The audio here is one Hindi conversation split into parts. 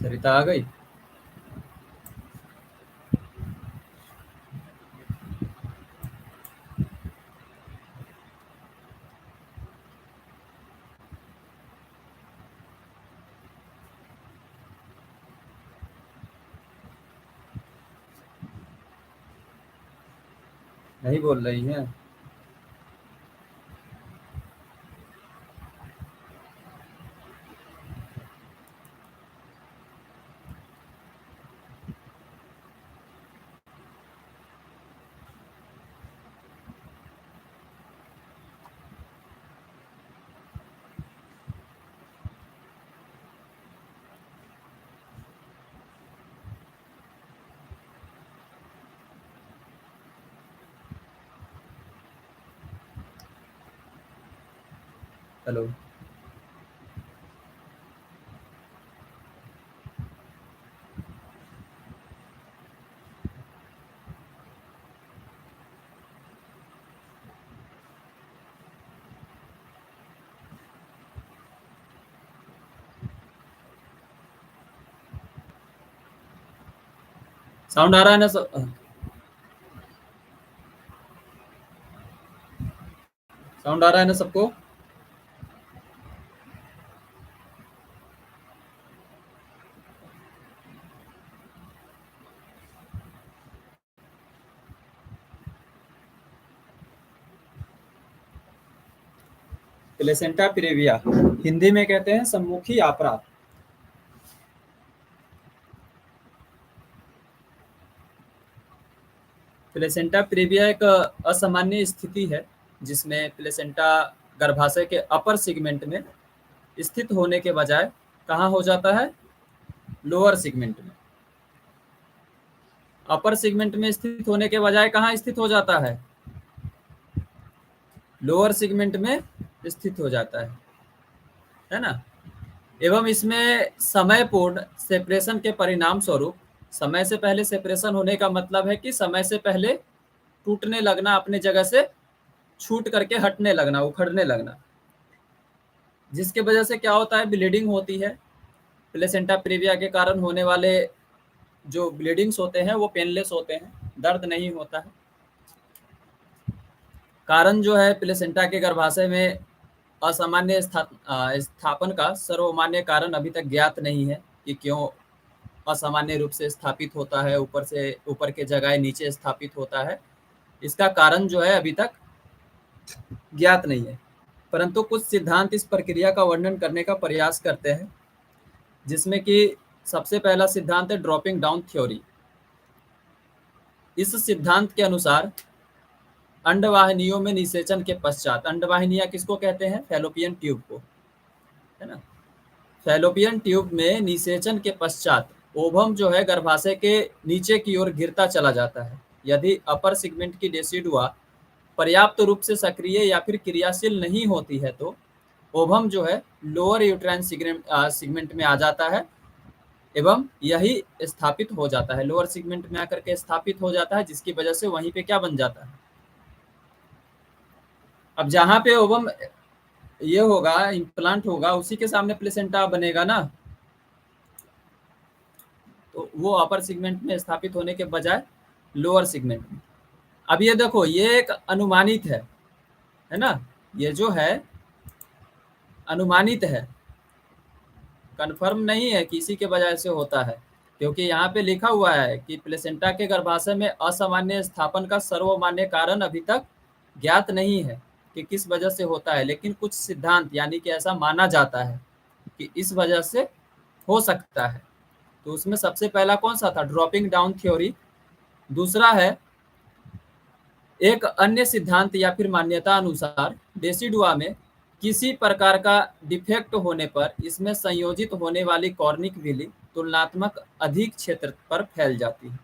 सरिता आ गई। नहीं बोल रही है। हेलो। साउंड आ रहा है ना साउंड आ रहा है ना सबको? प्लेसेंटा प्रेविया हिंदी में कहते हैं सम्मुखी आपरा। प्लेसेंटा प्रेविया एक असामान्य स्थिति है जिसमें प्लेसेंटा गर्भाशय के अपर सेगमेंट में स्थित होने के बजाय कहाँ हो जाता है? लोअर सेगमेंट में। अपर सेगमेंट में स्थित होने के बजाय कहाँ स्थित हो जाता है? लोअर सेगमेंट में स्थित हो जाता है ना। एवं इसमें समय पूर्ण सेपरेशन के परिणाम स्वरूप, समय से पहले सेपरेशन होने का मतलब है कि समय से पहले टूटने लगना, अपने जगह से छूट करके हटने लगना, उखड़ने लगना, जिसके वजह से क्या होता है? ब्लीडिंग होती है। प्लेसेंटा प्रेविया के कारण होने वाले जो ब्लीडिंग्स होते हैं वो पेनलेस होते हैं, दर्द नहीं होता है। कारण जो है प्लेसेंटा के गर्भाशय में असामान्य स्थापन का सर्वमान्य कारण अभी तक ज्ञात नहीं है कि क्यों असामान्य रूप से स्थापित होता है, ऊपर से ऊपर के जगह नीचे स्थापित होता है। इसका कारण जो है अभी तक ज्ञात नहीं है, परंतु कुछ सिद्धांत इस प्रक्रिया का वर्णन करने का प्रयास करते हैं, जिसमें कि सबसे पहला सिद्धांत है ड्रॉपिंग डाउन थ्योरी। इस सिद्धांत के अनुसार अंडवाहिनियों में निषेचन के पश्चात, अंडवाहिनियां किसको कहते हैं? फैलोपियन ट्यूब को, है ना। फैलोपियन ट्यूब में निषेचन के पश्चात ओवम जो है गर्भाशय के नीचे की ओर गिरता चला जाता है। यदि अपर सेगमेंट की डेसिडुआ पर्याप्त रूप से सक्रिय या फिर क्रियाशील नहीं होती है तो ओवम जो है लोअर यूट्राइन सेगमेंट में आ जाता है एवं यही स्थापित हो जाता है, लोअर सेगमेंट में आकर के स्थापित हो जाता है, जिसकी वजह से वहीं पे क्या बन जाता है? अब जहां पे ओवम ये होगा, इम्प्लांट होगा, उसी के सामने प्लेसेंटा बनेगा ना, तो वो अपर सेगमेंट में स्थापित होने के बजाय लोअर सेगमेंट में। अब ये देखो, ये एक अनुमानित है ना, ये जो है अनुमानित है, कंफर्म नहीं है कि इसी के वजह से होता है, क्योंकि यहाँ पे लिखा हुआ है कि प्लेसेंटा के गर्भाशय में असामान्य स्थापन का सर्वमान्य कारण अभी तक ज्ञात नहीं है कि किस वजह से होता है, लेकिन कुछ सिद्धांत यानी कि ऐसा माना जाता है कि इस वजह से हो सकता है। तो उसमें सबसे पहला कौन सा था? Dropping down theory. दूसरा है एक अन्य सिद्धांत या फिर मान्यता अनुसार डेसिडुआ में किसी प्रकार का डिफेक्ट होने पर इसमें संयोजित होने वाली कॉर्निक विली तुलनात्मक अधिक क्षेत्र पर फैल जाती है,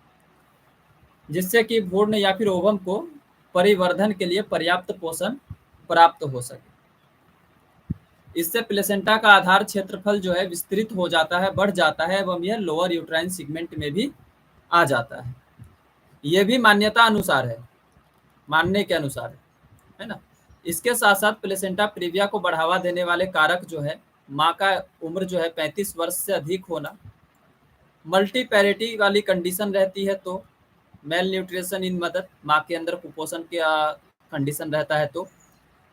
जिससे कि भ्रूण या फिर ओवम को परिवर्धन के लिए पर्याप्त पोषण प्राप्त हो सके। इससे प्लेसेंटा का आधार क्षेत्रफल जो है विस्तृत हो जाता है, बढ़ जाता है एवं यह लोअर यूट्राइन सेगमेंट में भी आ जाता है। यह भी मान्यता अनुसार है, मानने के अनुसार है ना। इसके साथ साथ प्लेसेंटा प्रेविया को बढ़ावा देने वाले कारक जो है, माँ का उम्र जो है 35 वर्ष से अधिक होना, मल्टी पैरिटी वाली कंडीशन रहती है तो मेल न्यूट्रिशन इन मदर, माँ के अंदर कुपोषण का कंडीशन रहता है तो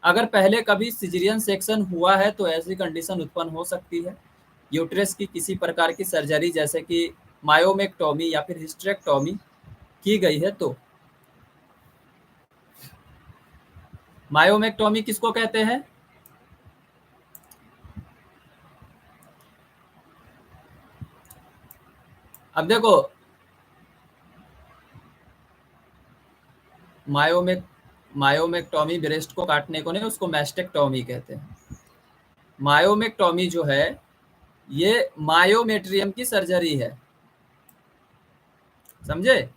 अगर पहले कभी सिजेरियन सेक्शन हुआ है तो ऐसी कंडीशन उत्पन्न हो सकती है। यूट्रस की किसी प्रकार की सर्जरी जैसे कि मायोमेक्टोमी या फिर हिस्टेरेक्टोमी की गई है तो मायोमेक्टोमी किसको कहते हैं? अब देखो मायोमेक्टोमी ब्रेस्ट को काटने को नहीं, उसको मैस्टेक्टोमी कहते हैं। मायोमेक्टोमी जो है ये मायोमेट्रियम की सर्जरी है, समझे?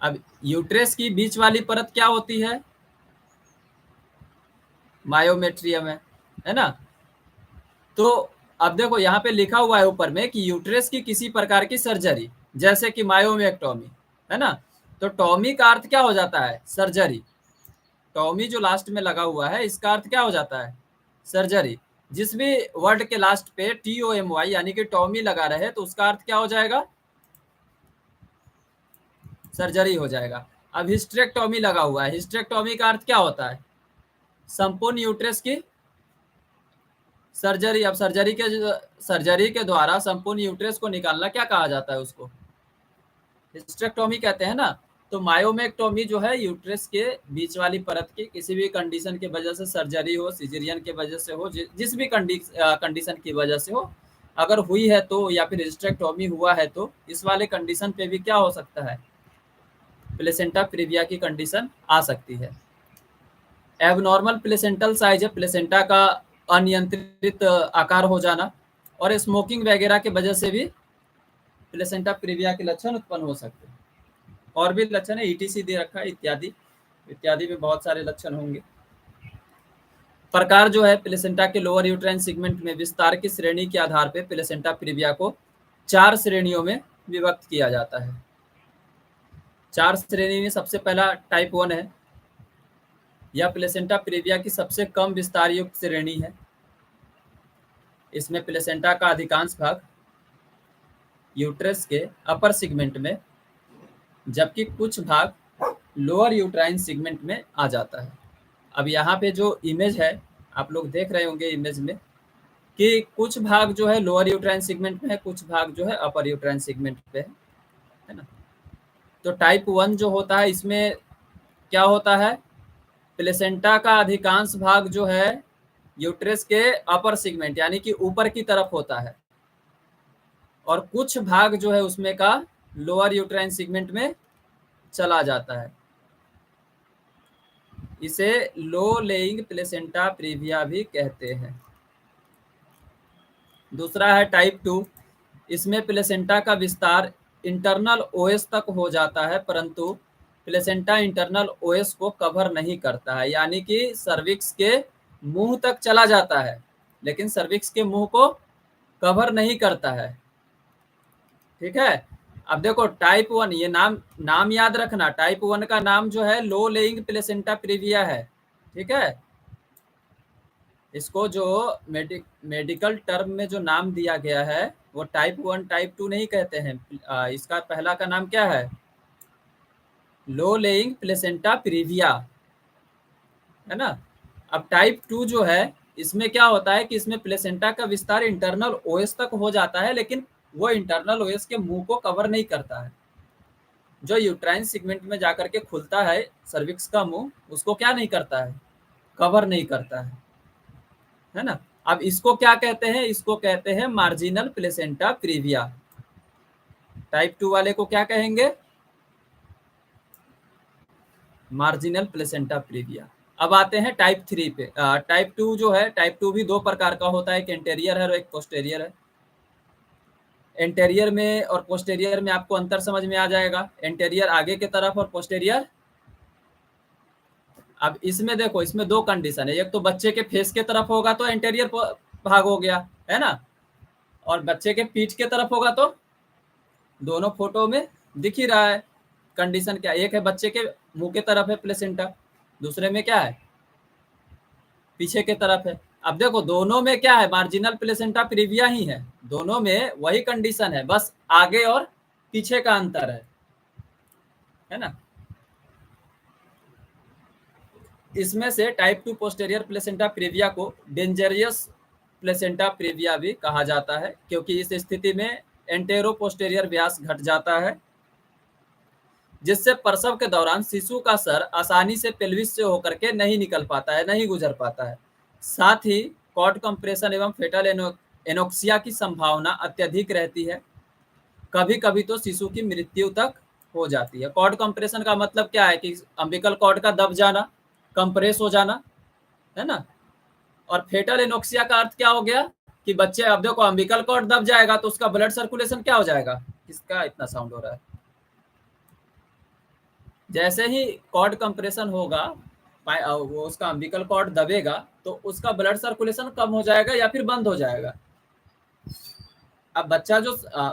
अब यूट्रस की बीच वाली परत क्या होती है? मायोमेट्रियम है ना? तो अब देखो यहाँ पे लिखा हुआ है ऊपर में कि यूट्रस की किसी प्रकार की सर्जरी जैसे कि मायोमेक्टोमी, है ना? तो टॉमी का अर्थ क्या हो जाता है? सर्जरी। टॉमी जो लास्ट में लगा हुआ है इसका अर्थ क्या हो जाता है? सर्जरी। जिस भी वर्ड के लास्ट पे TOMY यानी कि टॉमी लगा रहे तो उसका अर्थ क्या हो जाएगा? सर्जरी हो जाएगा। अब हिस्टेरेक्टोमी लगा हुआ है, हिस्टेरेक्टोमी का अर्थ क्या होता है? संपूर्ण यूट्रस की सर्जरी। अब सर्जरी के द्वारा संपूर्ण यूट्रस को निकालना क्या कहा जाता है? उसको हिस्टेरेक्टोमी कहते हैं ना। तो मायोमेक्टोमी जो है यूट्रस के बीच वाली परत की किसी भी कंडीशन की वजह से सर्जरी हो, सिजेरियन की वजह से हो, जिस भी कंडीशन की वजह से हो अगर हुई है तो, या फिर हिस्टेरेक्टोमी हुआ है तो इस वाले कंडीशन पे भी क्या हो सकता है? प्लेसेंटा प्रीविया की कंडीशन आ सकती है। एबनॉर्मल प्लेसेंटल साइज है प्लेसेंटा का अनियंत्रित आकार हो जाना, और स्मोकिंग वगैरह की वजह से भी प्लेसेंटा प्रीविया के लक्षण उत्पन्न हो सकते हैं। और भी लक्षण है, ETC दे रखा है, इत्यादि इत्यादि में बहुत सारे लक्षण होंगे। प्रकार जो है प्लेसेंटा के लोअर यूट्राइन सेगमेंट में विस्तार की श्रेणी के आधार पर प्लेसेंटा प्रीविया को 4 श्रेणियों में विभक्त किया जाता है। 4 श्रेणी में सबसे पहला टाइप 1 है। यह प्लेसेंटा प्रीविया की सबसे कम विस्तार युक्त श्रेणी है। इसमें प्लेसेंटा का अधिकांश भाग यूट्रस के अपर सेगमेंट में, जबकि कुछ भाग लोअर यूट्राइन सेगमेंट में आ जाता है। अब यहाँ पे जो इमेज है आप लोग देख रहे होंगे इमेज में कि कुछ भाग जो है लोअर यूट्राइन सेगमेंट में है, कुछ भाग जो है अपर यूट्राइन सेगमेंट पे है ना? तो टाइप 1 जो होता है इसमें क्या होता है? प्लेसेंटा का अधिकांश भाग जो है यूट्रस के अपर सेगमेंट यानी कि ऊपर की तरफ होता है, और कुछ भाग जो है उसमें का लोअर यूट्राइन सेगमेंट में चला जाता है। इसे लो लेइंग प्लेसेंटा प्रीविया भी कहते हैं। दूसरा है टाइप 2। इसमें प्लेसेंटा का विस्तार इंटरनल OS तक हो जाता है, परंतु प्लेसेंटा इंटरनल OS को कवर नहीं करता है, यानी कि सर्विक्स के मुंह तक चला जाता है लेकिन सर्विक्स के मुंह को कवर नहीं करता है। ठीक है। अब देखो टाइप 1, ये नाम याद रखना, टाइप 1 का नाम जो है लो लेइंग प्लेसेंटा प्रीविया है। ठीक है। इसको जो मेडिकल टर्म में जो नाम दिया गया है वो टाइप 1 टाइप 2 नहीं कहते हैं। इसका पहला का नाम क्या है? लो लेइंग प्लेसेंटा प्रीविया, है ना? अब टाइप 2 जो है इसमें क्या होता है कि इसमें प्लेसेंटा का विस्तार इंटरनल OS तक हो जाता है लेकिन वो इंटरनल OS के मुंह को कवर नहीं करता है। जो यूट्राइन सेगमेंट में जाकर के खुलता है सर्विक्स का मुंह, उसको क्या नहीं करता है? कवर नहीं करता है ना? अब इसको क्या कहते हैं? इसको कहते हैं मार्जिनल प्लेसेंटा प्रीविया। टाइप 2 वाले को क्या कहेंगे? Marginal placenta previa. अब आते हैं टाइप 3 पे। टाइप 2 जो है, टाइप 2 भी 2 प्रकार का होता है, एक एंटेरियर है और एक पोस्टेरियर है। एंटेरियर में और पोस्टेरियर में आपको अंतर समझ में आ जाएगा। एंटेरियर आगे की तरफ और पोस्टेरियर। अब इसमें देखो, इसमें 2 कंडीशन है। एक तो बच्चे के फेस के तरफ होगा तो एंटेरियर भाग हो गया, है ना? और बच्चे के पीठ के तरफ होगा तो दोनों फोटो में दिख ही रहा है कंडीशन क्या। एक है बच्चे के मुंह के तरफ है प्लेसेंटा, दूसरे में क्या है? पीछे के तरफ है। अब देखो दोनों में क्या है, मार्जिनल प्लेसेंटा प्रीविया ही है, दोनों में वही कंडीशन है, बस आगे और पीछे का अंतर है ना। इसमें से टाइप 2 पोस्टेरियर प्लेसेंटा प्रीविया को डेंजरियस प्लेसेंटा प्रीविया भी कहा जाता है, क्योंकि इस स्थिति में एंटेरो पोस्टेरियर व्यास घट जाता है, जिससे प्रसव के दौरान शिशु का सर आसानी से पेल्विस से होकर के नहीं निकल पाता है, नहीं गुजर पाता है। साथ ही कॉर्ड कंप्रेशन एवं फेटल एनोक्सिया की संभावना अत्यधिक रहती है, कभी कभी तो शिशु की मृत्यु तक हो जाती है। कॉर्ड कंप्रेशन का मतलब क्या है कि अम्बिकल कॉर्ड का दब जाना, कंप्रेस हो जाना, है ना। और फेटल एनोक्सिया का अर्थ क्या हो गया कि बच्चे, अब देखो अम्बिकल कॉर्ड दब जाएगा तो उसका ब्लड सर्कुलेशन क्या हो जाएगा, किसका इतना साउंड हो रहा है। जैसे ही कॉर्ड कंप्रेशन होगा, वो उसका अम्बिकल कॉर्ड दबेगा तो उसका ब्लड सर्कुलेशन कम हो जाएगा या फिर बंद हो जाएगा। अब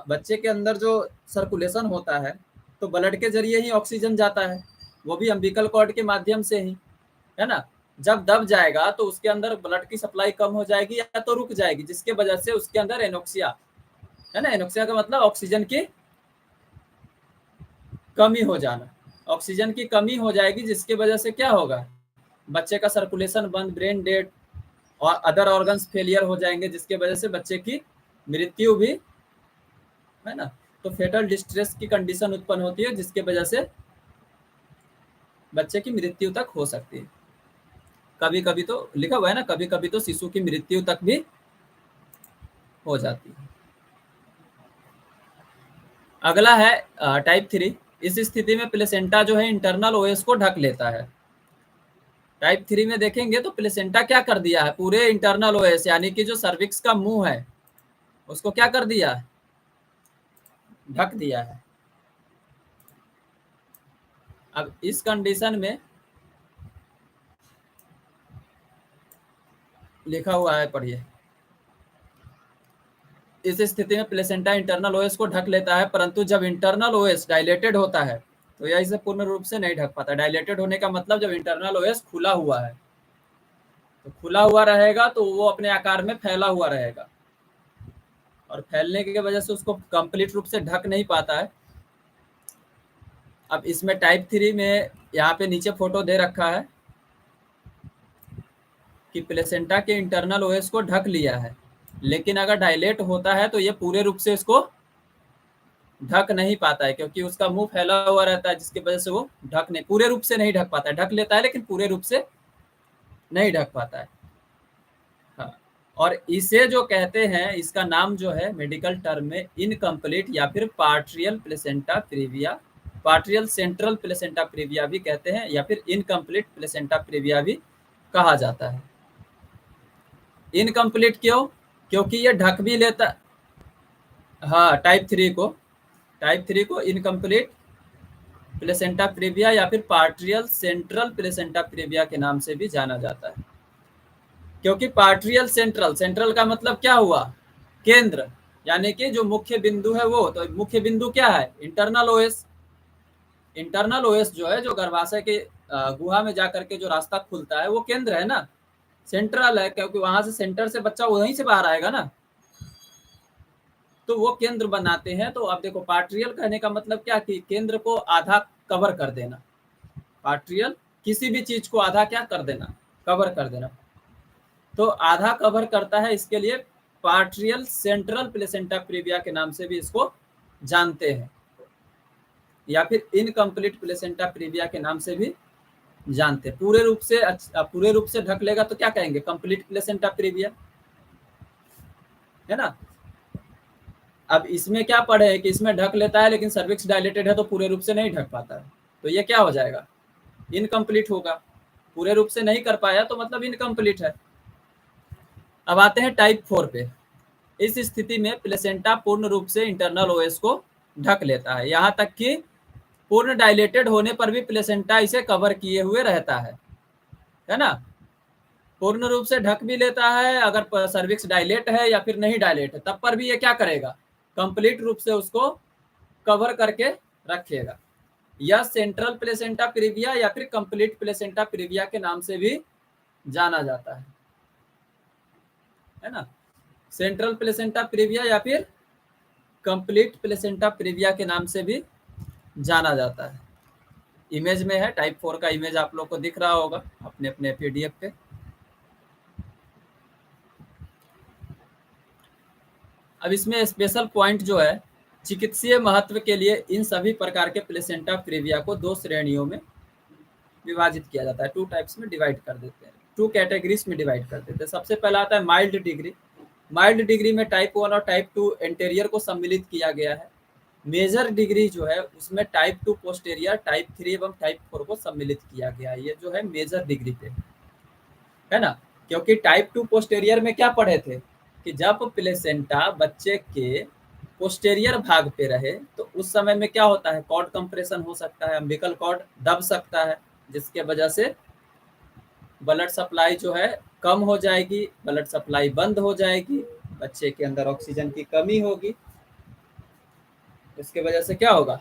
बच्चे के अंदर जो सर्कुलेशन होता है तो ब्लड के जरिए ही ऑक्सीजन जाता है, वो भी अम्बिकल कॉर्ड के माध्यम से ही, है ना। जब दब जाएगा तो उसके अंदर ब्लड की सप्लाई कम हो जाएगी या तो रुक जाएगी, जिसके वजह से उसके अंदर एनोक्सिया, है ना। एनोक्सिया का मतलब ऑक्सीजन की कमी हो जाना, ऑक्सीजन की कमी हो जाएगी, जिसके वजह से क्या होगा, बच्चे का सर्कुलेशन बंद, ब्रेन डेड और अदर ऑर्गन्स फेलियर हो जाएंगे, जिसके वजह से बच्चे की मृत्यु भी, है ना। तो फेटल डिस्ट्रेस की कंडीशन उत्पन्न होती है, जिसके वजह से बच्चे की मृत्यु तक हो सकती है। कभी कभी तो लिखा हुआ है ना, कभी कभी तो शिशु की मृत्यु तक भी हो जाती है। अगला है टाइप 3। इस स्थिति में प्लेसेंटा जो है इंटरनल ओएस को ढक लेता है। टाइप 3 में देखेंगे तो प्लेसेंटा क्या कर दिया है, पूरे इंटरनल ओएस यानी कि जो सर्विक्स का मुंह है उसको क्या कर दिया है, ढक दिया है। अब इस कंडीशन में लिखा हुआ है, पढ़िए। इस स्थिति में प्लेसेंटा इंटरनल ओएस को ढक लेता है, परंतु जब इंटरनल ओएस डायलेटेड होता है तो यह इसे पूर्ण रूप से नहीं ढक पाता। डायलेटेड होने का मतलब जब इंटरनल ओएस खुला हुआ है, तो खुला हुआ रहेगा तो वो अपने आकार में फैला हुआ रहेगा, और फैलने की वजह से उसको कंप्लीट रूप से ढक नहीं पाता है। अब इसमें टाइप 3 में यहाँ पे नीचे फोटो दे रखा है कि प्लेसेंटा के इंटरनल ओएस को ढक लिया है, लेकिन अगर डायलेट होता है तो ये पूरे रूप से इसको ढक नहीं पाता है, क्योंकि उसका मुंह फैला हुआ रहता है, जिसकी वजह से वो ढक नहीं, पूरे रूप से नहीं ढक पाता है। ढक लेता है लेकिन पूरे रूप से नहीं ढक पाता है। हाँ, और इसे जो कहते हैं, इसका नाम जो है मेडिकल टर्म में इनकम्प्लीट या फिर partial placenta previa, partial central placenta previa भी कहते हैं, या फिर इनकम्प्लीट प्लेसेंटा प्रीविया भी कहा जाता है। इनकम्प्लीट क्यों, क्योंकि ये ढक भी लेता, हाँ टाइप 3 को इनकम्प्लीट प्लेसेंटा प्रीविया या फिर पार्ट्रियल सेंट्रल प्लेसेंटा प्रीविया के नाम से भी जाना जाता है। क्योंकि पार्ट्रियल सेंट्रल, सेंट्रल का मतलब क्या हुआ, केंद्र, यानी कि जो मुख्य बिंदु है वो, तो मुख्य बिंदु क्या है, इंटरनल ओएस। इंटरनल ओएस जो है, जो गर्भाशय के गुहा में जाकर के जो रास्ता खुलता है वो केंद्र है ना, सेंट्रल है, क्योंकि वहां से सेंटर से बच्चा वहीं से बाहर आएगा ना, तो वो केंद्र बनाते हैं। तो आप देखो पार्ट्रियल कहने का मतलब क्या, कि केंद्र को आधा कवर कर देना। पार्ट्रियल किसी भी चीज को आधा क्या कर देना, कवर कर देना। तो आधा कवर करता है, इसके लिए पार्ट्रियल सेंट्रल प्लेसेंटा प्रीविया के नाम से भी इसको जानते हैं, या फिर इनकम्प्लीट प्लेसेंटा प्रीविया के नाम से भी जानते हैं। पूरे रूप से ढक लेगा तो क्या कहेंगे, कंप्लीट प्लेसेंटा प्रीविया, है ना। अब इसमें क्या पढ़े हैं कि इसमें ढक लेता है लेकिन सर्विक्स डायलेटेड है तो पूरे रूप से नहीं ढक पाता है, तो ये क्या हो जाएगा, इनकम्प्लीट होगा। पूरे रूप से नहीं कर पाया तो मतलब इनकम्प्लीट है। अब आते हैं टाइप 4 पे। इस स्थिति में प्लेसेंटा पूर्ण रूप से इंटरनल ओएस को ढक लेता है, यहाँ तक कि पूर्ण डायलेटेड होने पर भी प्लेसेंटा इसे कवर किए हुए रहता है ना। पूर्ण रूप से ढक भी लेता है, अगर सर्विक्स डायलेट है या फिर नहीं डायलेट है तब पर भी ये क्या करेगा, कंप्लीट रूप से उसको कवर करके रखेगा। यह सेंट्रल प्लेसेंटा प्रीविया या फिर कंप्लीट प्लेसेंटा प्रीविया के नाम से भी जाना जाता है। है ना। सेंट्रल प्लेसेंटा प्रीविया या फिर कंप्लीट प्लेसेंटा प्रीविया के नाम से भी जाना जाता है। इमेज में है, टाइप 4 का इमेज आप लोग को दिख रहा होगा अपने अपने पीडीएफ पे। अब इसमें स्पेशल पॉइंट जो है, चिकित्सीय महत्व के लिए इन सभी प्रकार के प्लेसेंटा प्रीविया को 2 श्रेणियों में विभाजित किया जाता है, 2 टाइप्स में डिवाइड कर देते हैं, 2 कैटेगरीज में डिवाइड कर देते हैं। सबसे पहला आता है माइल्ड डिग्री। माइल्ड डिग्री में टाइप 1 और टाइप 2 एंटेरियर को सम्मिलित किया गया है। मेजर डिग्री जो है उसमें टाइप 2 पोस्टेरियर, टाइप 3 एवं टाइप 4 को सम्मिलित किया गया है। ये जो है मेजर डिग्री पे है ना। क्योंकि टाइप 2 पोस्टेरियर में क्या पढ़े थे कि जब प्लेसेंटा बच्चे के पोस्टेरियर भाग पे रहे तो उस समय में क्या होता है, कॉर्ड कंप्रेशन हो सकता है, अम्बिकल कॉर्ड दब सकता है, जिसके वजह से ब्लड सप्लाई जो है कम हो जाएगी, ब्लड सप्लाई बंद हो जाएगी, बच्चे के अंदर ऑक्सीजन की कमी होगी। इसके वजह से क्या होगा,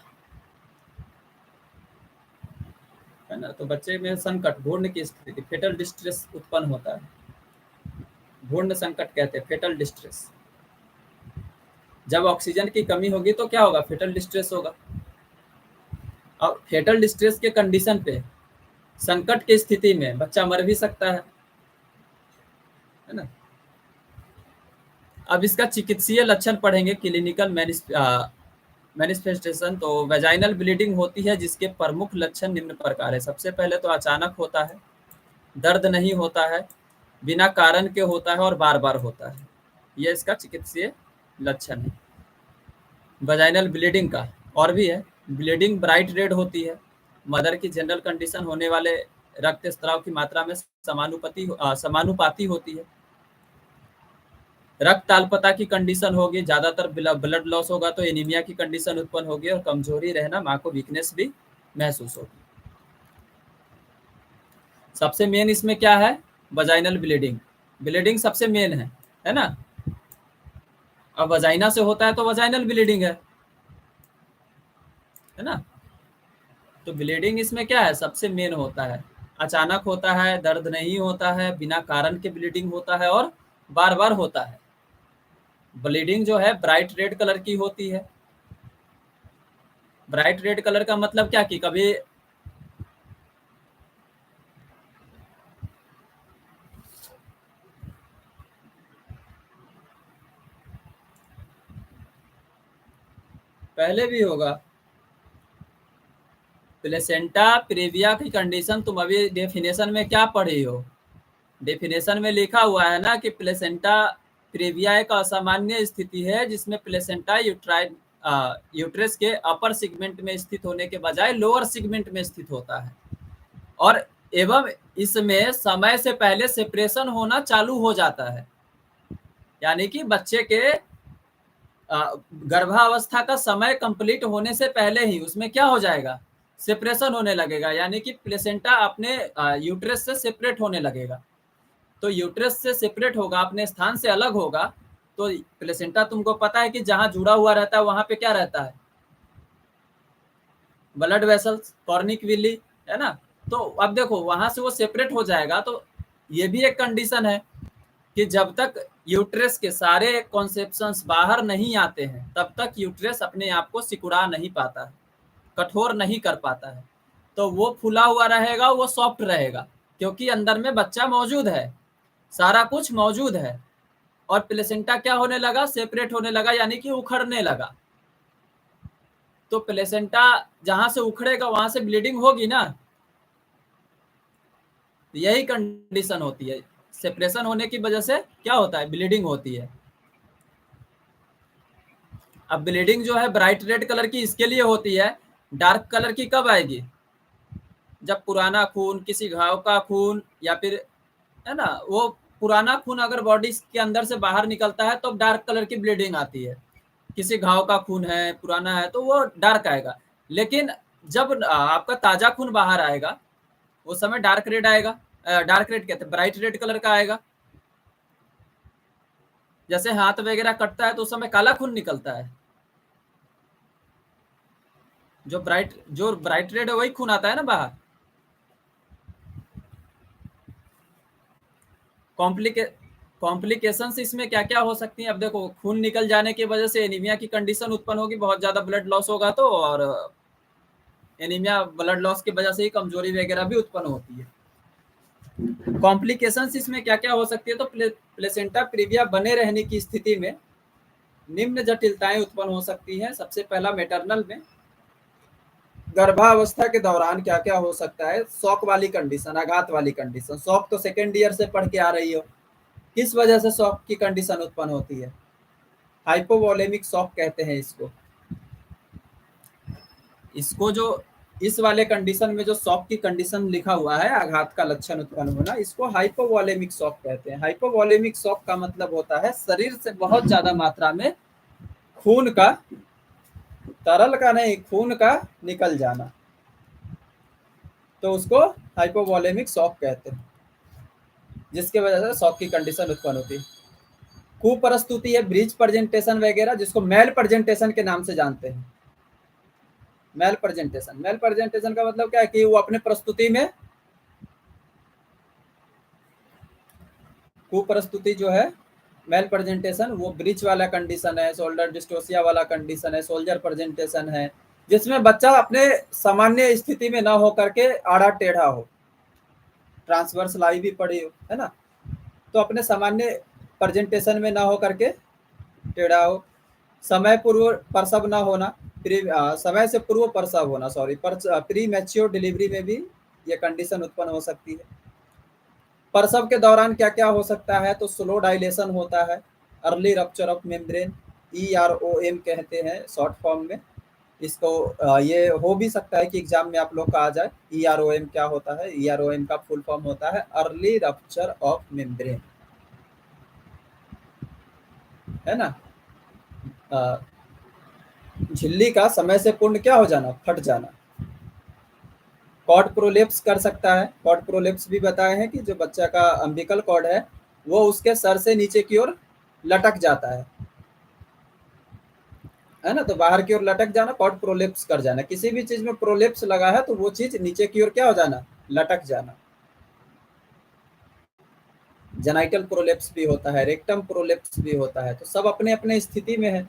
है ना, तो बच्चे में संकट, भूर्ण की स्थिति, फेटल डिस्ट्रेस उत्पन्न होता है। भूर्ण संकट कहते हैं फेटल डिस्ट्रेस। जब ऑक्सीजन की कमी होगी तो क्या होगा, फेटल डिस्ट्रेस होगा। और फेटल डिस्ट्रेस के कंडीशन पे, संकट की स्थिति में बच्चा मर भी सकता है ना। अब इसका चिकित्सीय लक्षण पढ़ेंगे, क्लिनिकल मैनिफेस्टेशन। तो वेजाइनल ब्लीडिंग होती है जिसके प्रमुख लक्षण निम्न प्रकार है। सबसे पहले तो अचानक होता है, दर्द नहीं होता है, बिना कारण के होता है और बार बार होता है। यह इसका चिकित्सीय लक्षण है वेजाइनल ब्लीडिंग का। और भी है, ब्लीडिंग ब्राइट रेड होती है। मदर की जनरल कंडीशन होने वाले रक्त स्राव की मात्रा में समानुपाती होती है। रक्त अल्पता की कंडीशन होगी, ज्यादातर ब्लड लॉस होगा तो एनीमिया की कंडीशन उत्पन्न होगी और कमजोरी रहना, माँ को वीकनेस भी महसूस होगी। सबसे मेन इसमें क्या है, वजाइनल ब्लीडिंग। ब्लीडिंग सबसे मेन है ना। अब वजाइना से होता है तो वजाइनल ब्लीडिंग है ना। तो ब्लीडिंग इसमें क्या है, सबसे मेन होता है। अचानक होता है, दर्द नहीं होता है, बिना कारण के ब्लीडिंग होता है और बार बार होता है। ब्लीडिंग जो है ब्राइट रेड कलर की होती है। ब्राइट रेड कलर का मतलब क्या कि कभी पहले भी होगा। प्लेसेंटा प्रीविया की कंडीशन तुम अभी डेफिनेशन में क्या पढ़ी हो, डेफिनेशन में लिखा हुआ है ना कि प्लेसेंटा प्रीविया एक असामान्य स्थिति है जिसमें प्लेसेंटा यूट्रस के अपर सेगमेंट में स्थित होने के बजाय लोअर सेगमेंट में स्थित होता है और एवं इसमें समय से पहले सेपरेशन होना चालू हो जाता है। यानी कि बच्चे के गर्भावस्था का समय कंप्लीट होने से पहले ही उसमें क्या हो जाएगा, सेपरेशन होने लगेगा। यानी कि प्लेसेंटा अपने यूट्रस से सेपरेट होने लगेगा। तो यूट्रस से सेपरेट होगा, अपने स्थान से अलग होगा। तो प्लेसेंटा तुमको पता है कि जहां जुड़ा हुआ रहता है वहां पे क्या रहता है, ब्लड वेसल्स, कॉर्निक विली, है ना। तो अब देखो वहां से वो सेपरेट हो जाएगा। तो ये भी एक कंडीशन है कि जब तक यूट्रस के सारे कॉन्सेप्शंस बाहर नहीं आते हैं तब तक यूट्रस अपने आप को सिकुड़ा नहीं पाता है, कठोर नहीं कर पाता है। तो वो फूला हुआ रहेगा, वो सॉफ्ट रहेगा, क्योंकि अंदर में बच्चा मौजूद है, सारा कुछ मौजूद है। और प्लेसेंटा क्या होने लगा, सेपरेट होने लगा, यानी कि उखड़ने लगा। तो प्लेसेंटा जहां से उखड़ेगा वहां से ब्लीडिंग होगी ना। यही कंडीशन होती है, सेपरेशन होने की वजह से क्या होता है, ब्लीडिंग होती है। अब ब्लीडिंग जो है ब्राइट रेड कलर की इसके लिए होती है, डार्क कलर की कब आएगी, जब पुराना खून, किसी घाव का खून, या फिर है ना, वो पुराना खून अगर बॉडी के अंदर से बाहर निकलता है तो डार्क कलर की ब्लीडिंग आती है। किसी घाव का खून है, पुराना है, तो वो डार्क आएगा। लेकिन जब आपका ताजा खून बाहर आएगा उस समय डार्क रेड आएगा, डार्क रेड कहते हैं, ब्राइट रेड कलर का आएगा। जैसे हाथ वगैरह कटता है तो उस समय काला खून निकलता है, जो ब्राइट रेड है वही खून आता है ना बाहर। कॉम्प्लिके कॉम्प्लिकेशंस इसमें क्या क्या हो सकती हैं? अब देखो, खून निकल जाने की वजह से एनीमिया की कंडीशन उत्पन्न होगी, बहुत ज्यादा ब्लड लॉस होगा तो, और एनीमिया ब्लड लॉस की वजह से ही कमजोरी वगैरह भी उत्पन्न होती है। कॉम्प्लिकेशंस इसमें क्या क्या हो सकती है? तो प्लेसेंटा प्रीविया बने रहने की स्थिति में निम्न जटिलताएं उत्पन्न हो सकती हैं। सबसे पहला, मैटरनल में गर्भावस्था के दौरान क्या क्या हो सकता है? शॉक वाली कंडीशन, आघात वाली कंडीशन। शॉक तो सेकेंड ईयर से पढ़ के आ रही हो। किस वजह से शॉक की कंडीशन उत्पन्न होती है? हाइपोवोलेमिक शॉक कहते हैं इसको। इसको जो इस वाले कंडीशन में जो शॉक की कंडीशन लिखा हुआ है, आघात का लक्षण उत्पन्न होना, इसको हाइपोवोलेमिक शॉक कहते हैं। हाइपोवोलेमिक शॉक का मतलब होता है शरीर से बहुत ज्यादा मात्रा में खून का, तरल का नहीं, खून का निकल जाना, तो उसको हाइपोवोलेमिक शॉक कहते हैं, जिसके वजह से शॉक की कंडीशन उत्पन्न होती है। कुप्रस्तुति है, ब्रीच प्रेजेंटेशन वगैरह, जिसको मेल प्रेजेंटेशन के नाम से जानते हैं। मेल प्रेजेंटेशन, मेल प्रेजेंटेशन का मतलब क्या है कि वो अपने प्रस्तुति में, कुप्रस्तुति जो है मेल प्रेजेंटेशन, वो ब्रीच वाला कंडीशन है, शोल्डर डिस्टोसिया वाला कंडीशन है, सोल्जर प्रेजेंटेशन है, जिसमें बच्चा अपने सामान्य स्थिति में ना हो करके आड़ा टेढ़ा हो, ट्रांसवर्स लाई भी पड़ी हो, है ना, तो अपने सामान्य प्रेजेंटेशन में ना हो करके टेढ़ा हो। समय पूर्व प्रसव ना होना, समय से पूर्व प्रसव होना, सॉरी, प्री मैच्योर डिलीवरी में भी ये कंडीशन उत्पन्न हो सकती है। प्रसव के दौरान क्या क्या हो सकता है? तो स्लो डायलेशन होता है, early rupture of membrane, EROM कहते हैं शॉर्ट फॉर्म में इसको। ये हो भी सकता है कि एग्जाम में आप लोग का आ जाए। EROM क्या होता है? EROM का फुल फॉर्म होता है अर्ली रप्चर ऑफ मेम्ब्रेन, है ना। झिल्ली का समय से पूर्ण क्या हो जाना? फट जाना। कॉर्ड प्रोलेप्स कर सकता है। कॉर्ड प्रोलेप्स भी बताए हैं कि जो बच्चा का अम्बिकल कॉर्ड है वो उसके सर से नीचे की ओर लटक जाता है ना, तो बाहर की ओर लटक जाना, कॉर्ड प्रोलेप्स कर जाना। किसी भी चीज में प्रोलेप्स लगा है तो वो चीज नीचे की ओर क्या हो जाना? लटक जाना। जेनाइटल प्रोलेप्स भी होता है, रेक्टम प्रोलेप्स भी होता है, तो सब अपने अपने स्थिति में है।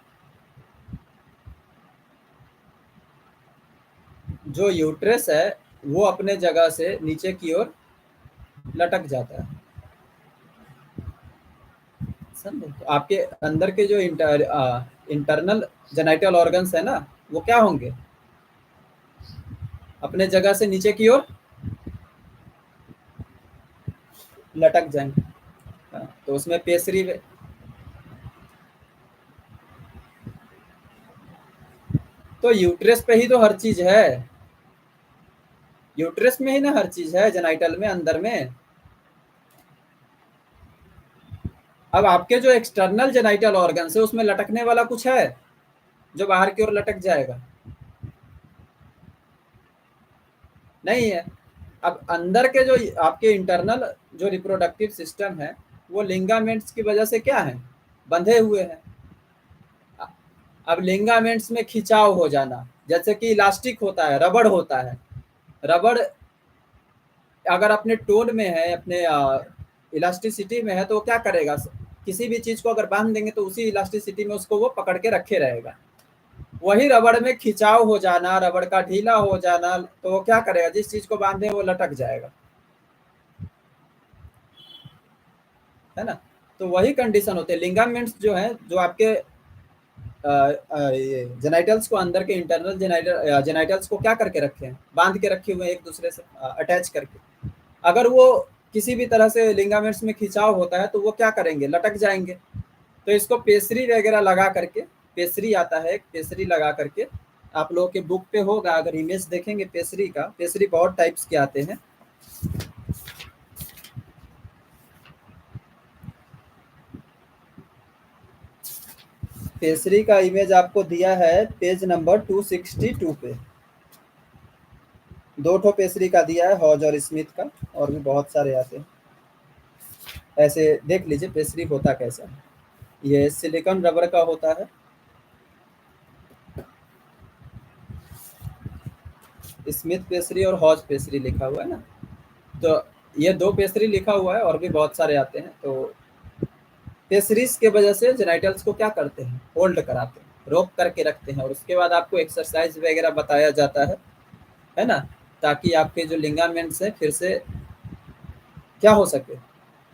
जो यूट्रस है वो अपने जगह से नीचे की ओर लटक जाता है, समझे। तो आपके अंदर के जो इंटरनल जेनाइटल ऑर्गन्स है ना, वो क्या होंगे? अपने जगह से नीचे की ओर लटक जाएंगे। तो उसमें पेसरी, तो यूट्रस पे ही तो हर चीज है। यूट्रस में ही ना हर चीज है, जेनाइटल में, अंदर में। अब आपके जो एक्सटर्नल जेनाइटल ऑर्गन है उसमें लटकने वाला कुछ है जो बाहर की ओर लटक जाएगा? नहीं है। अब अंदर के जो आपके इंटरनल जो रिप्रोडक्टिव सिस्टम है वो लिंगामेंट्स की वजह से क्या है? बंधे हुए हैं। अब लिंगामेंट्स में खिंचाव हो जाना, जैसे कि इलास्टिक होता है, रबड़ होता है। रबड़ अगर अपने टोन में है, अपने इलास्टिसिटी में है, तो वो क्या करेगा? किसी भी चीज को अगर बांध देंगे तो उसी इलास्टिसिटी में उसको वो पकड़ के रखे रहेगा। वही रबड़ में खिंचाव हो जाना, रबड़ का ढीला हो जाना, तो वो क्या करेगा? जिस चीज को बांधे वो लटक जाएगा, है ना। तो वही कंडीशन होते हैं। लिंगामेंट्स जो है, जो आपके ये जेनाइटल्स को, अंदर के इंटरनल जेनाइटल्स को क्या करके रखे हैं? बांध के रखे हुए हैं, एक दूसरे से अटैच करके। अगर वो किसी भी तरह से लिंगामेंट्स में खिंचाव होता है तो वो क्या करेंगे? लटक जाएंगे। तो इसको पेसरी वगैरह लगा करके, पेसरी आता है, पेसरी लगा करके, आप लोगों के बुक पे होगा, अगर इमेज देखेंगे पेसरी का, पेसरी बहुत टाइप्स के आते हैं। पेसरी का इमेज आपको दिया है पेज नंबर 262 पे। दो ठो पेसरी का दिया है, हॉज और स्मिथ का, और भी बहुत सारे आते हैं। ऐसे देख लीजिए पेसरी होता कैसा है। ये सिलिकॉन रबर का होता है। स्मिथ पेसरी और हॉज पेसरी लिखा हुआ है ना, तो ये दो पेसरी लिखा हुआ है, और भी बहुत सारे आते हैं। तो पेसरीज के वजह से जेनाइटल्स को क्या करते हैं, होल्ड कराते हैं, रोक करके रखते हैं, और उसके बाद आपको एक्सरसाइज वगैरह बताया जाता है ना, ताकि आपके जो लिगामेंट्स हैं फिर से क्या हो सके,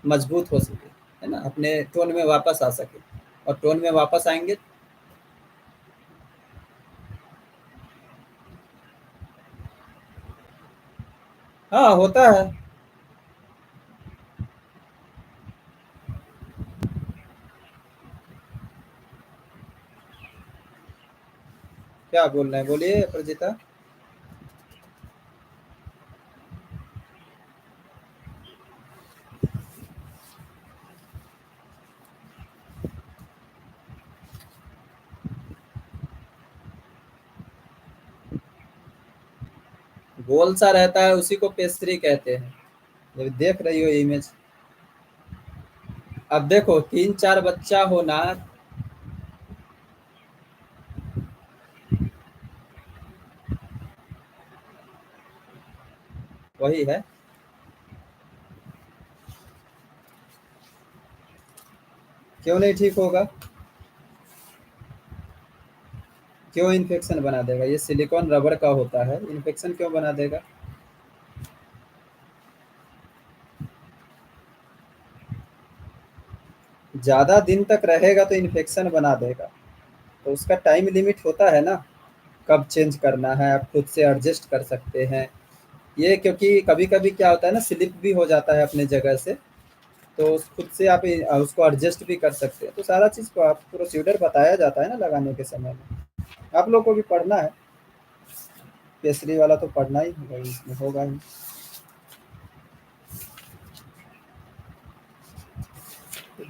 मजबूत हो सके, है ना, अपने टोन में वापस आ सके, और टोन में वापस आएंगे। हाँ होता है। क्या बोल रहे हैं, बोलिए प्रजिता। गोल सा रहता है उसी को पेस्ट्री कहते हैं, जब देख रही हो इमेज। अब देखो 3-4 बच्चा होना। वही है। क्यों नहीं ठीक होगा, क्यों इन्फेक्शन बना देगा, ये सिलिकॉन रबर का होता है, इन्फेक्शन क्यों बना देगा। ज्यादा दिन तक रहेगा तो इन्फेक्शन बना देगा, तो उसका टाइम लिमिट होता है ना, कब चेंज करना है, आप खुद से एडजस्ट कर सकते हैं। ये क्योंकि कभी कभी क्या होता है ना, स्लिप भी हो जाता है अपने जगह से, तो खुद से आप उसको एडजस्ट भी कर सकते हैं, तो सारा चीज़ को आप प्रोसीजर बताया जाता है ना लगाने के समय में। आप लोग को भी पढ़ना है, केसरी वाला तो पढ़ना ही होगा, इसमें होगा ही।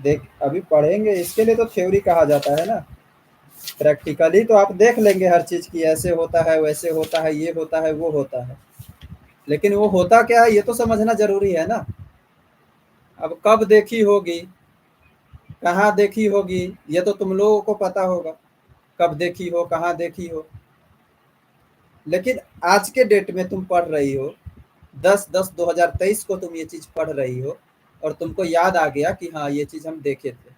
देख अभी पढ़ेंगे, इसके लिए तो थ्योरी कहा जाता है ना। प्रैक्टिकली तो आप देख लेंगे हर चीज़ की, ऐसे होता है, वैसे होता है, ये होता है, वो होता है, लेकिन वो होता क्या है ये तो समझना जरूरी है ना। अब कब देखी होगी, कहाँ देखी होगी, ये तो तुम लोगों को पता होगा, कब देखी हो, कहाँ देखी हो। लेकिन आज के डेट में तुम पढ़ रही हो, 10/10/2023 को तुम ये चीज पढ़ रही हो, और तुमको याद आ गया कि हाँ ये चीज हम देखे थे।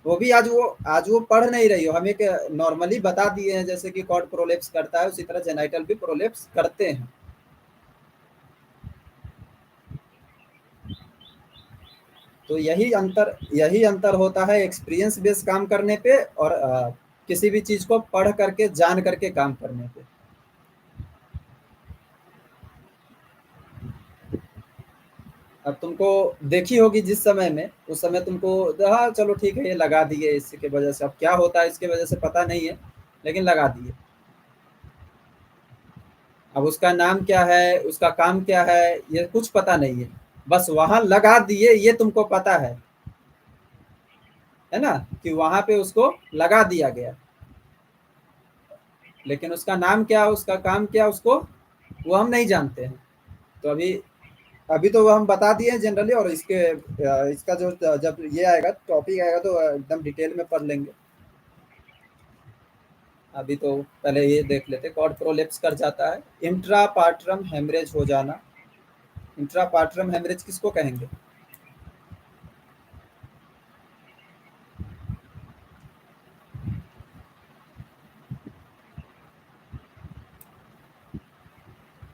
वो भी आज वो पढ़ नहीं रही हो, हम एक नॉर्मली बता दिए हैं, जैसे कि कॉर्ड प्रोलेप्स करता है उसी तरह जेनाइटल भी प्रोलेप्स करते हैं। तो यही अंतर होता है एक्सपीरियंस बेस्ड काम करने पे, और किसी भी चीज को पढ़ करके जान करके काम करने पे। अब तुमको देखी होगी जिस समय में, उस समय तुमको हाँ चलो ठीक है ये लगा दिए इसके वजह से, अब क्या होता है इसके वजह से पता नहीं है, लेकिन लगा दिए। अब उसका नाम क्या है, उसका काम क्या है, ये कुछ पता नहीं है, बस वहां लगा दिए ये तुमको पता है ना, कि वहां पे उसको लगा दिया गया, लेकिन उसका नाम क्या, उसका काम क्या, उसको वो हम नहीं जानते हैं। तो अभी अभी तो वो हम बता दिए हैं जनरली, और इसका जो जब ये आएगा टॉपिक आएगा तो एकदम डिटेल में पढ़ लेंगे। अभी तो पहले ये देख लेते, कॉर्ड प्रोलेप्स कर जाता है, इंट्रापार्ट्रम हेमरेज हो जाना। इंट्रापार्ट्रम हेमरेज किसको कहेंगे।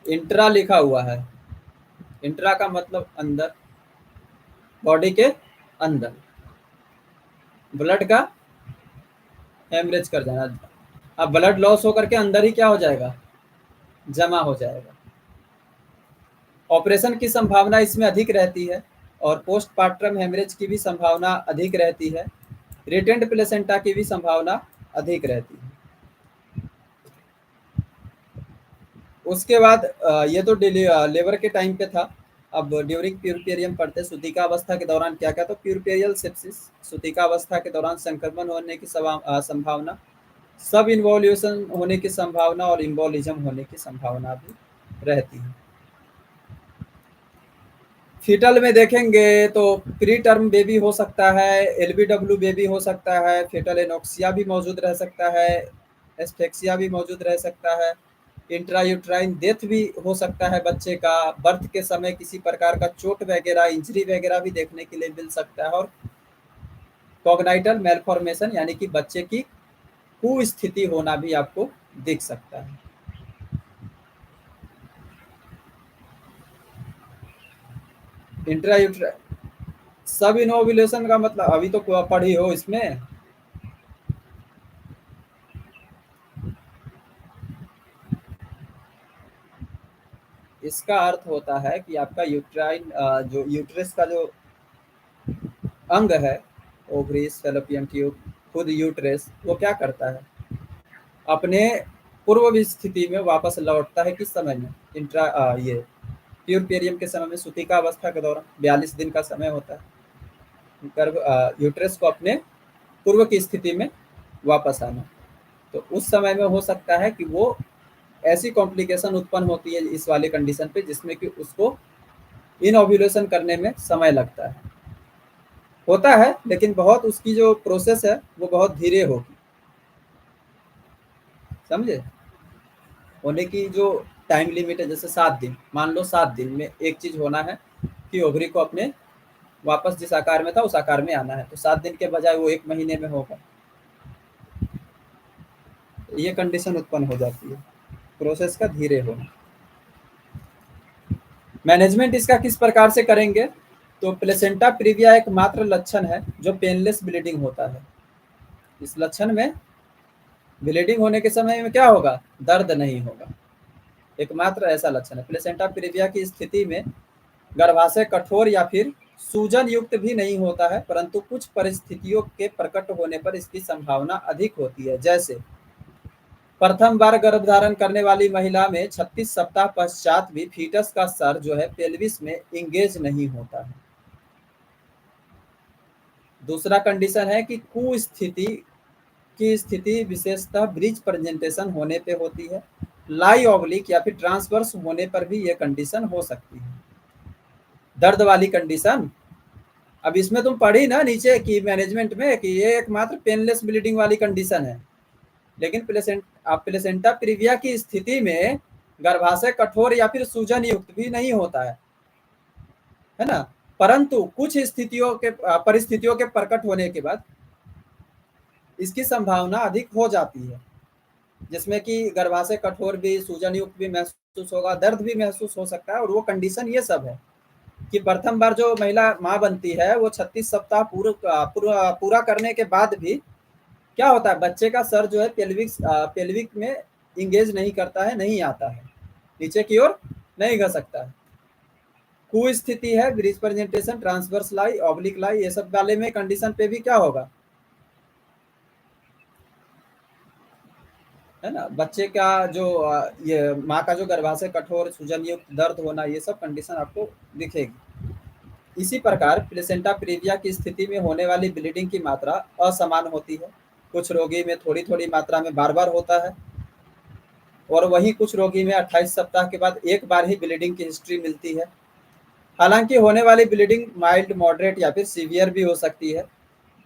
इंट्रा लिखा हुआ है, इंट्रा का मतलब अंदर, बॉडी के अंदर, ब्लड का हेमरेज कर जाना। अब ब्लड लॉस होकर के अंदर ही क्या हो जाएगा, जमा हो जाएगा। ऑपरेशन की संभावना इसमें अधिक रहती है, और पोस्टपार्टम हेमरेज की भी संभावना अधिक रहती है, रिटेंट प्लेसेंटा की भी संभावना अधिक रहती है। उसके बाद ये तो लेबर के टाइम पे था। अब ड्यूरिंग प्यूरपेरियम पढ़ते, सुतिका अवस्था के दौरान क्या क्या, तो प्यूरपेरियल सेप्सिस, सुतिका अवस्था के दौरान संक्रमण होने की संभावना, सब इन्वॉल्यूशन होने की संभावना, और इम्बोलिज्म होने की संभावना भी रहती है। फीटल में देखेंगे तो प्री टर्म बेबी हो सकता है, एलबीडब्ल्यू बेबी हो सकता है, फेटल एनोक्सिया भी मौजूद रह सकता है, एस्फेक्सिया भी मौजूद रह सकता है, इंट्रायूट्राइन डेथ भी हो सकता है बच्चे का, बर्थ के समय किसी प्रकार का चोट वगैरह, इंजरी वगैरह भी देखने के लिए मिल सकता है, और कॉग्नाइटल मेलफॉर्मेशन यानी कि बच्चे की कुस्थिति होना भी आपको दिख सकता है। इंट्रायूट्राइन सब इनोव्यूलेशन का मतलब अभी तो पढ़ी हो इसमें। इसका अर्थ होता है कि आपका यूट्राइन जो यूट्रस का जो अंग है, ओवरीज, फैलोपियन ट्यूब, खुद यूट्रस, वो क्या करता है, अपने पूर्व स्थिति में वापस लौटता है किस समय में, ये प्यूरपेरियम के समय में, सूतिका अवस्था के दौरान 42 दिन का समय होता है गर्भ यूट्रस को अपने पूर्व की स्थिति में वापस आना। तो उस समय में हो सकता है कि वो ऐसी कॉम्प्लिकेशन उत्पन्न होती है इस वाले कंडीशन पे, जिसमें कि उसको इनओव्यूलेशन करने में समय लगता है, होता है, लेकिन बहुत उसकी जो प्रोसेस है वो बहुत धीरे होगी, समझे। होने की जो टाइम लिमिट है, जैसे 7 दिन, मान लो 7 दिन में एक चीज होना है कि ओवरी को अपने वापस जिस आकार में था उस आकार में आना है, तो 7 दिन के बजाय वो 1 महीने में होगा। ये कंडीशन उत्पन्न हो जाती है, प्रोसेस का धीरे होना। मैनेजमेंट इसका किस प्रकार से करेंगे, तो प्लेसेंटा प्रीविया एक मात्र लक्षण है जो पेनलेस ब्लीडिंग होता है। इस लक्षण में ब्लीडिंग होने के समय में क्या होगा, दर्द नहीं होगा, एकमात्र ऐसा लक्षण है। प्लेसेंटा प्रीविया की स्थिति में गर्भाशय कठोर या फिर सूजन युक्त भी नहीं होता है, परंतु कुछ परिस्थितियों के प्रकट होने पर इसकी संभावना अधिक होती है। जैसे प्रथम बार गर्भधारण करने वाली महिला में 36 सप्ताह पश्चात भी फीटस का सर जो है पेल्विस में इंगेज नहीं होता है। दूसरा कंडीशन है कि कुस्थिति की स्थिति विशेषतः ब्रिज प्रेजेंटेशन होने पे होती है, लाई ऑब्लिक या फिर ट्रांसवर्स होने पर भी यह कंडीशन हो सकती है। दर्द वाली कंडीशन, अब इसमें तुम पढ़ी ना नीचे की मैनेजमेंट में कि ये एकमात्र पेनलेस ब्लीडिंग वाली कंडीशन है, लेकिन प्लेसेंटा प्रीविया की स्थिति में गर्भाशय कठोर या फिर सूजन युक्त भी नहीं होता है ना, परंतु कुछ स्थितियों के परिस्थितियों के प्रकट होने के बाद इसकी संभावना अधिक हो जाती है, जिसमें कि गर्भाशय कठोर भी, सूजन युक्त भी महसूस होगा, दर्द भी महसूस हो सकता है। और वो कंडीशन ये सब है कि प्रथम बार जो महिला माँ बनती है वो 36 सप्ताह पूरा करने के बाद भी क्या होता है, बच्चे का सर जो है पेल्विक में इंगेज नहीं करता है, नहीं आता है, नीचे की ओर नहीं घसकता है। कुस्थिति है, ब्रिज प्रेजेंटेशन, ट्रांसवर्स लाई, ऑब्लिक लाई, ये सब वाले में कंडीशन पे भी क्या होगा, है ना, बच्चे का जो ये माँ का जो गर्भाशय कठोर, सूजन युक्त, दर्द होना, ये सब कंडीशन आपको दिखेगी। इसी प्रकार प्लेसेंटा प्रीविया की स्थिति में होने वाली ब्लीडिंग की मात्रा असमान होती है, कुछ रोगी में थोड़ी थोड़ी मात्रा में बार बार होता है, और वहीं कुछ रोगी में 28 सप्ताह के बाद एक बार ही ब्लीडिंग की हिस्ट्री मिलती है। हालांकि होने वाली ब्लीडिंग माइल्ड, मॉडरेट या फिर सीवियर भी हो सकती है।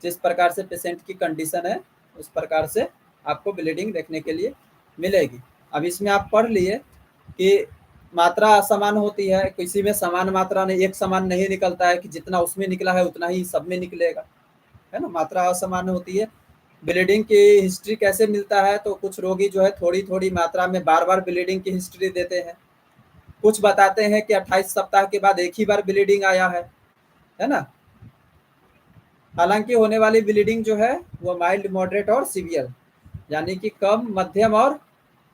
जिस प्रकार से पेशेंट की कंडीशन है उस प्रकार से आपको ब्लीडिंग देखने के लिए मिलेगी। अब इसमें आप पढ़ लिए कि मात्रा असमान होती है, किसी में समान मात्रा नहीं, एक समान नहीं निकलता है कि जितना उसमें निकला है उतना ही सब में निकलेगा, है ना, मात्रा असमान होती है। ब्लीडिंग की हिस्ट्री कैसे मिलता है, तो कुछ रोगी जो है थोड़ी थोड़ी मात्रा में बार बार ब्लीडिंग की हिस्ट्री देते हैं, कुछ बताते हैं कि 28 सप्ताह के बाद एक ही बार ब्लीडिंग आया है ना। हालांकि होने वाली ब्लीडिंग जो है वो माइल्ड, मॉडरेट और सीवियर यानी कि कम, मध्यम और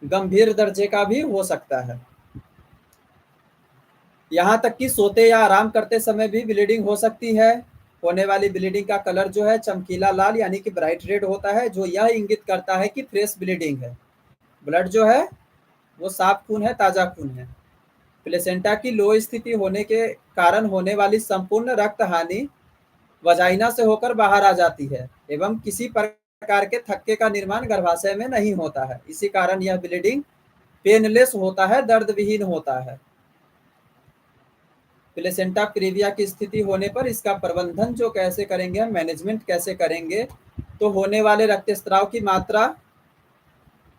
गंभीर दर्जे का भी हो सकता है। यहाँ तक कि सोते या आराम करते समय भी ब्लीडिंग हो सकती है। होने वाली ब्लीडिंग का कलर जो है चमकीला लाल यानी कि ब्राइट रेड होता है, जो यह इंगित करता है कि फ्रेश ब्लीडिंग है, ब्लड जो है वो साफ खून है, ताजा खून है। प्लेसेंटा की लो स्थिति होने के कारण होने वाली संपूर्ण रक्त हानि वजाइना से होकर बाहर आ जाती है एवं किसी प्रकार के थक्के का निर्माण गर्भाशय में नहीं होता है। इसी कारण यह ब्लीडिंग पेनलेस होता है, दर्द विहीन होता है। प्लेसेंटा प्रीविया की स्थिति होने पर इसका प्रबंधन जो कैसे करेंगे, हम मैनेजमेंट कैसे करेंगे, तो होने वाले रक्तस्राव की मात्रा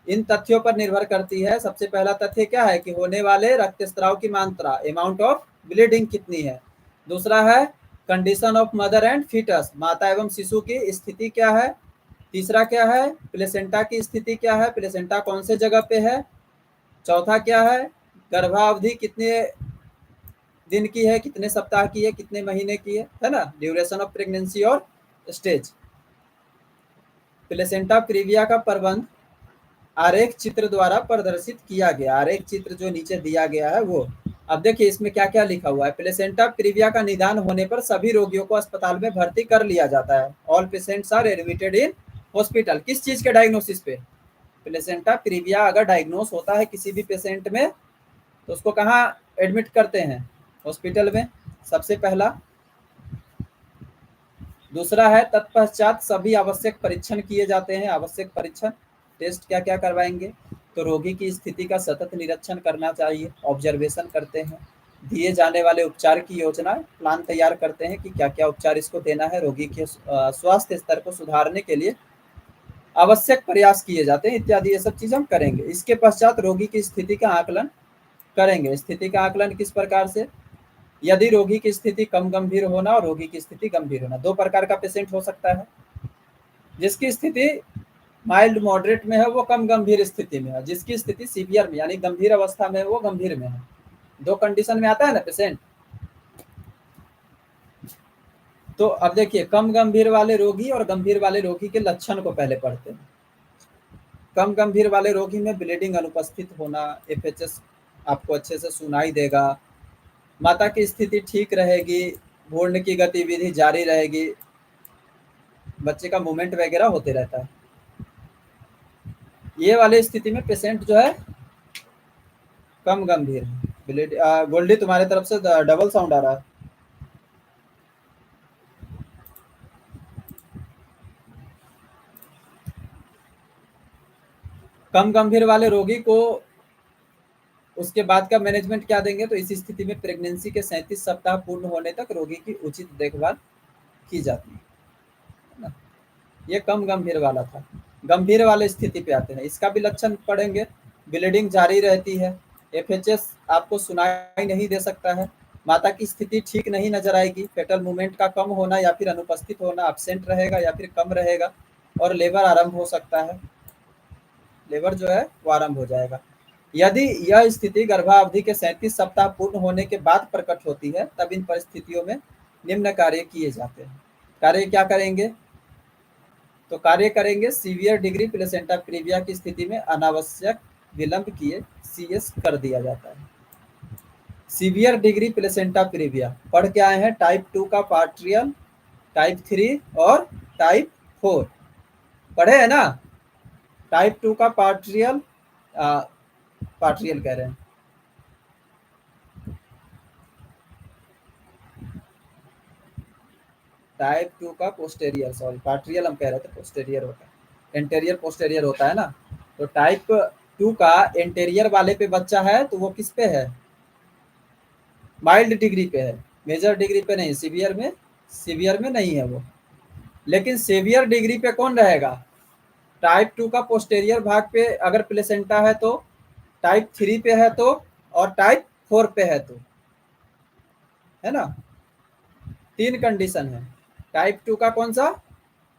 इन तथ्यों पर निर्भर करती है। सबसे पहला तथ्य क्या है कि होने वाले रक्तस्राव की मात्रा, अमाउंट ऑफ ब्लीडिंग कितनी है। दूसरा है condition of mother and fetus, माता एवं शिशु की स्थिति क्या है। तीसरा क्या है, प्लेसेंटा की स्थिति क्या है, प्लेसेंटा कौन से जगह पे है। चौथा क्या है, गर्भावधि कितने दिन की है, कितने सप्ताह की है, कितने महीने की है ना, ड्यूरेशन ऑफ प्रेगनेंसी और स्टेज। प्लेसेंटा प्रीविया का प्रबंध आरेख चित्र द्वारा प्रदर्शित किया गया। आरेख चित्र जो नीचे दिया गया है वो। अब देखिए इसमें क्या क्या लिखा हुआ है। प्लेसेंटा प्रीविया का निदान होने पर सभी रोगियों को अस्पताल में भर्ती कर लिया जाता है। All patients are admitted in hospital. किस चीज के डायग्नोसिस पे, प्लेसेंटा प्रीविया अगर डायग्नोस होता है किसी भी पेशेंट में तो उसको कहाँ एडमिट करते हैं, हॉस्पिटल में, सबसे पहला। दूसरा है तत्पश्चात सभी आवश्यक परीक्षण किए जाते हैं। आवश्यक परीक्षण टेस्ट क्या क्या करवाएंगे, तो रोगी की स्थिति का सतत निरीक्षण करना चाहिए, ऑब्जर्वेशन करते हैं, दिए जाने वाले उपचार की योजना प्लान तैयार करते हैं कि क्या क्या उपचार इसको देना है, रोगी के स्वास्थ्य स्तर को सुधारने के लिए आवश्यक प्रयास किए जाते हैं इत्यादि। ये सब चीज हम करेंगे। इसके पश्चात रोगी की स्थिति का आकलन करेंगे। स्थिति का आकलन किस प्रकार से, यदि रोगी की स्थिति कम गंभीर होना और रोगी की स्थिति गंभीर होना। दो प्रकार का पेशेंट हो सकता है, जिसकी स्थिति माइल्ड मॉडरेट में है वो कम गंभीर स्थिति में है, जिसकी स्थिति सीवियर में यानी गंभीर अवस्था में है वो गंभीर में है। दो कंडीशन में आता है ना पेशेंट। तो अब देखिए कम गंभीर वाले रोगी और गंभीर वाले रोगी के लक्षण को पहले पढ़ते हैं। कम गंभीर वाले रोगी में ब्लीडिंग अनुपस्थित होना, एफएचएस आपको अच्छे से सुनाई देगा, माता की स्थिति ठीक रहेगी, भ्रूण की गतिविधि जारी रहेगी, बच्चे का मूवमेंट वगैरह होते रहता है। ये वाले स्थिति में पेशेंट जो है कम गंभीर है। गोल्डी तुम्हारे तरफ से डबल साउंड आ रहा है। कम गंभीर वाले रोगी को उसके बाद का मैनेजमेंट क्या देंगे, तो इस स्थिति में प्रेगनेंसी के 37 सप्ताह पूर्ण होने तक रोगी की उचित देखभाल की जाती है ना। ये कम गंभीर वाला था। गंभीर वाले स्थिति पे आते हैं, इसका भी लक्षण पढ़ेंगे। ब्लीडिंग जारी रहती है, एफएचएस आपको सुनाई नहीं दे सकता है, माता की स्थिति ठीक नहीं नजर आएगी, फेटल मूवमेंट का कम होना या फिर अनुपस्थित होना, एब्सेंट रहेगा या फिर कम रहेगा, और लेबर आरंभ हो सकता है, लेबर जो है वो आरंभ हो जाएगा। यदि यह स्थिति गर्भावधि के 37 सप्ताह पूर्ण होने के बाद प्रकट होती है तब इन परिस्थितियों में निम्न कार्य किए जाते हैं। कार्य क्या करेंगे, तो कार्य करेंगे सीवियर डिग्री प्लेसेंटा प्रीविया की स्थिति में अनावश्यक विलंब किए सीएस कर दिया जाता है। सीवियर डिग्री प्लेसेंटा प्रीविया पढ़ के आए हैं, टाइप 2 का पार्ट्रियल, टाइप 3 और टाइप 4 पढ़े है ना। टाइप 2 का पार्ट्रियल कह रहे हैं, टाइप 2 का पोस्टेरियर, सॉरी पार्ट्रियल हम कह रहे थे, पोस्टेरियर होता है, एंटेरियर पोस्टेरियर होता है ना। तो टाइप 2 का एंटेरियर वाले पे बच्चा है तो वो किस पे है, माइल्ड डिग्री पे है, मेजर डिग्री पे नहीं, सीवियर में नहीं है वो। लेकिन सीवियर डिग्री पे कौन रहेगा, टाइप 2 का पोस्टेरियर भाग पे अगर प्लेसेंटा है तो, टाइप 3 पे है तो, और टाइप 4 पे है तो, है ना। तीन कंडीशन है। टाइप 2 का कौन सा,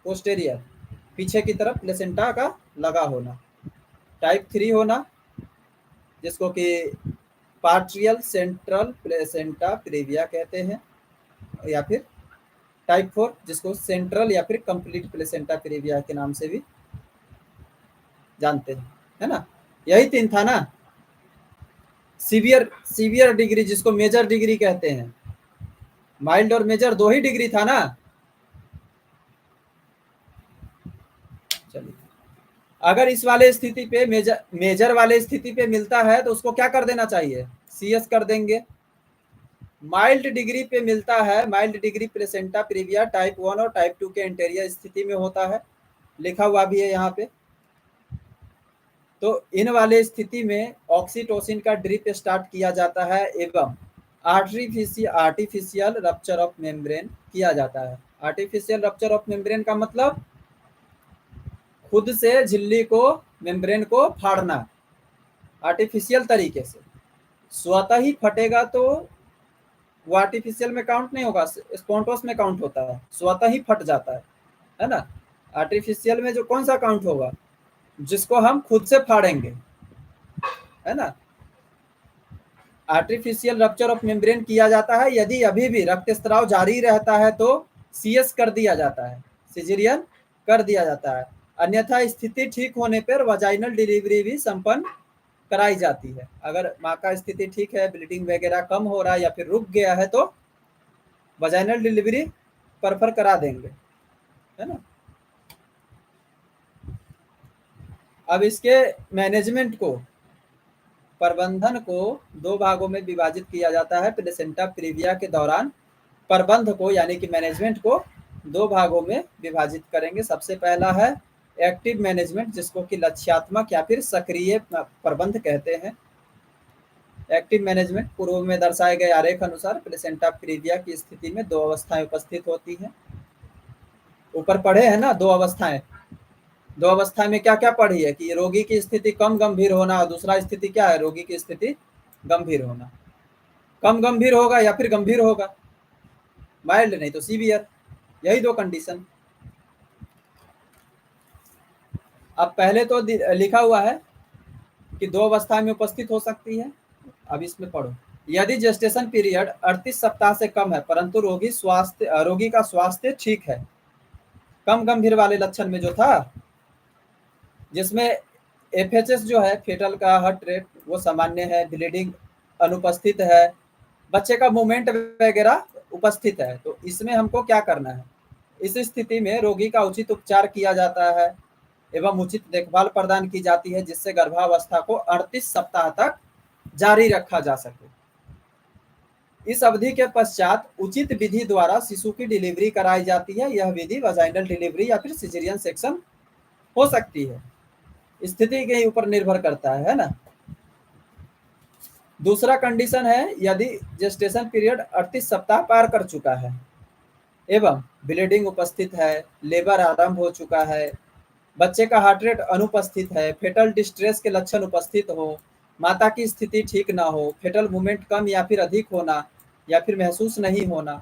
पोस्टेरियर, पीछे की तरफ प्लेसेंटा का लगा होना। टाइप 3 होना जिसको कि पार्ट्रियल सेंट्रल प्लेसेंटा प्रीविया कहते हैं, या फिर टाइप 4 जिसको सेंट्रल या फिर कंप्लीट प्लेसेंटा प्रीविया के नाम से भी जानते हैं, है ना। यही तीन था ना। सीवियर डिग्री जिसको मेजर डिग्री कहते हैं, माइल्ड और मेजर दो ही डिग्री था ना। चलिए अगर इस वाले स्थिति पे मेजर वाले स्थिति पे मिलता है तो उसको क्या कर देना चाहिए, सीएस कर देंगे। माइल्ड डिग्री पे मिलता है, mild degree placenta previa type 1 और टाइप 2 के इंटीरियर स्थिति में होता है, लिखा हुआ भी है यहाँ पे। तो इन वाले स्थिति में ऑक्सीटोसिन का ड्रिप स्टार्ट किया जाता है एवं आर्टिफिशियल रप्चर ऑफ मेम्ब्रेन किया जाता है। आर्टिफिशियल रप्चर ऑफ मेम्ब्रेन का मतलब खुद से झिल्ली को, मेम्ब्रेन को फाड़ना आर्टिफिशियल तरीके से। स्वतः ही फटेगा तो वो आर्टिफिशियल में काउंट नहीं होगा, स्पॉन्टोस में काउंट होता है, स्वतः ही फट जाता है ना। आर्टिफिशियल में जो कौन सा काउंट होगा, जिसको हम खुद से फाड़ेंगे, है ना। आर्टिफिशियल रप्चर ऑफ मेम्ब्रेन किया जाता है यदि अभी भी रक्तस्राव जारी रहता है तो सीएस कर दिया जाता है, सिजेरियन कर दिया जाता है। अन्यथा स्थिति ठीक होने पर वजाइनल डिलीवरी भी संपन्न कराई जाती है। अगर माँ का स्थिति ठीक है, ब्लीडिंग वगैरह कम हो रहा है या फिर रुक गया है तो वजाइनल डिलीवरी परफर करा देंगे, है ना। अब इसके मैनेजमेंट को, प्रबंधन को दो भागों में विभाजित किया जाता है। प्लेसेंटा प्रीविया के दौरान प्रबंध को यानी कि मैनेजमेंट को दो भागों में विभाजित करेंगे। सबसे पहला है एक्टिव मैनेजमेंट, जिसको कि लक्ष्यात्मक या फिर सक्रिय प्रबंध कहते हैं। एक्टिव मैनेजमेंट पूर्व में दर्शाए गए आरेख अनुसार प्लेसेंटा प्रीविया की स्थिति में दो अवस्थाएं उपस्थित होती हैं। ऊपर पढ़े हैं ना दो अवस्थाएं। दो अवस्था में क्या क्या पढ़ी है कि रोगी की स्थिति कम गंभीर होना, और दूसरा स्थिति क्या है, रोगी की स्थिति गंभीर होना। कम गंभीर होगा या फिर गंभीर होगा, माइल्ड नहीं तो सीवियर, यही दो कंडीशन। अब पहले तो लिखा हुआ है कि दो अवस्था में उपस्थित हो सकती है। अब इसमें पढ़ो, यदि जेस्टेशन पीरियड 38 सप्ताह से कम है परंतु रोगी का स्वास्थ्य ठीक है, कम गंभीर वाले लक्षण में जो था, जिसमें एफएचएस जो है फेटल का हार्ट रेट वो सामान्य है, ब्लीडिंग अनुपस्थित है, बच्चे का मूवमेंट वगैरह उपस्थित है, तो इसमें हमको क्या करना है, इस स्थिति में रोगी का उचित उपचार किया जाता है एवं उचित देखभाल प्रदान की जाती है जिससे गर्भावस्था को 38 सप्ताह तक जारी रखा जा सके। इस अवधि के पश्चात उचित विधि द्वारा शिशु की डिलीवरी कराई जाती है। यह विधि वजाइनल डिलीवरी या फिर सिजेरियन सेक्शन हो सकती है, स्थिति के ऊपर निर्भर करता है ना। दूसरा कंडीशन है यदि जेस्टेशन पीरियड 38 सप्ताह पार कर चुका है एवं ब्लीडिंग उपस्थित है, लेबर आरंभ हो चुका है, बच्चे का हार्ट रेट अनुपस्थित है, फेटल डिस्ट्रेस के लक्षण उपस्थित हो, माता की स्थिति ठीक ना हो, फेटल मूवमेंट कम या फिर अधिक होना या फिर महसूस नहीं होना,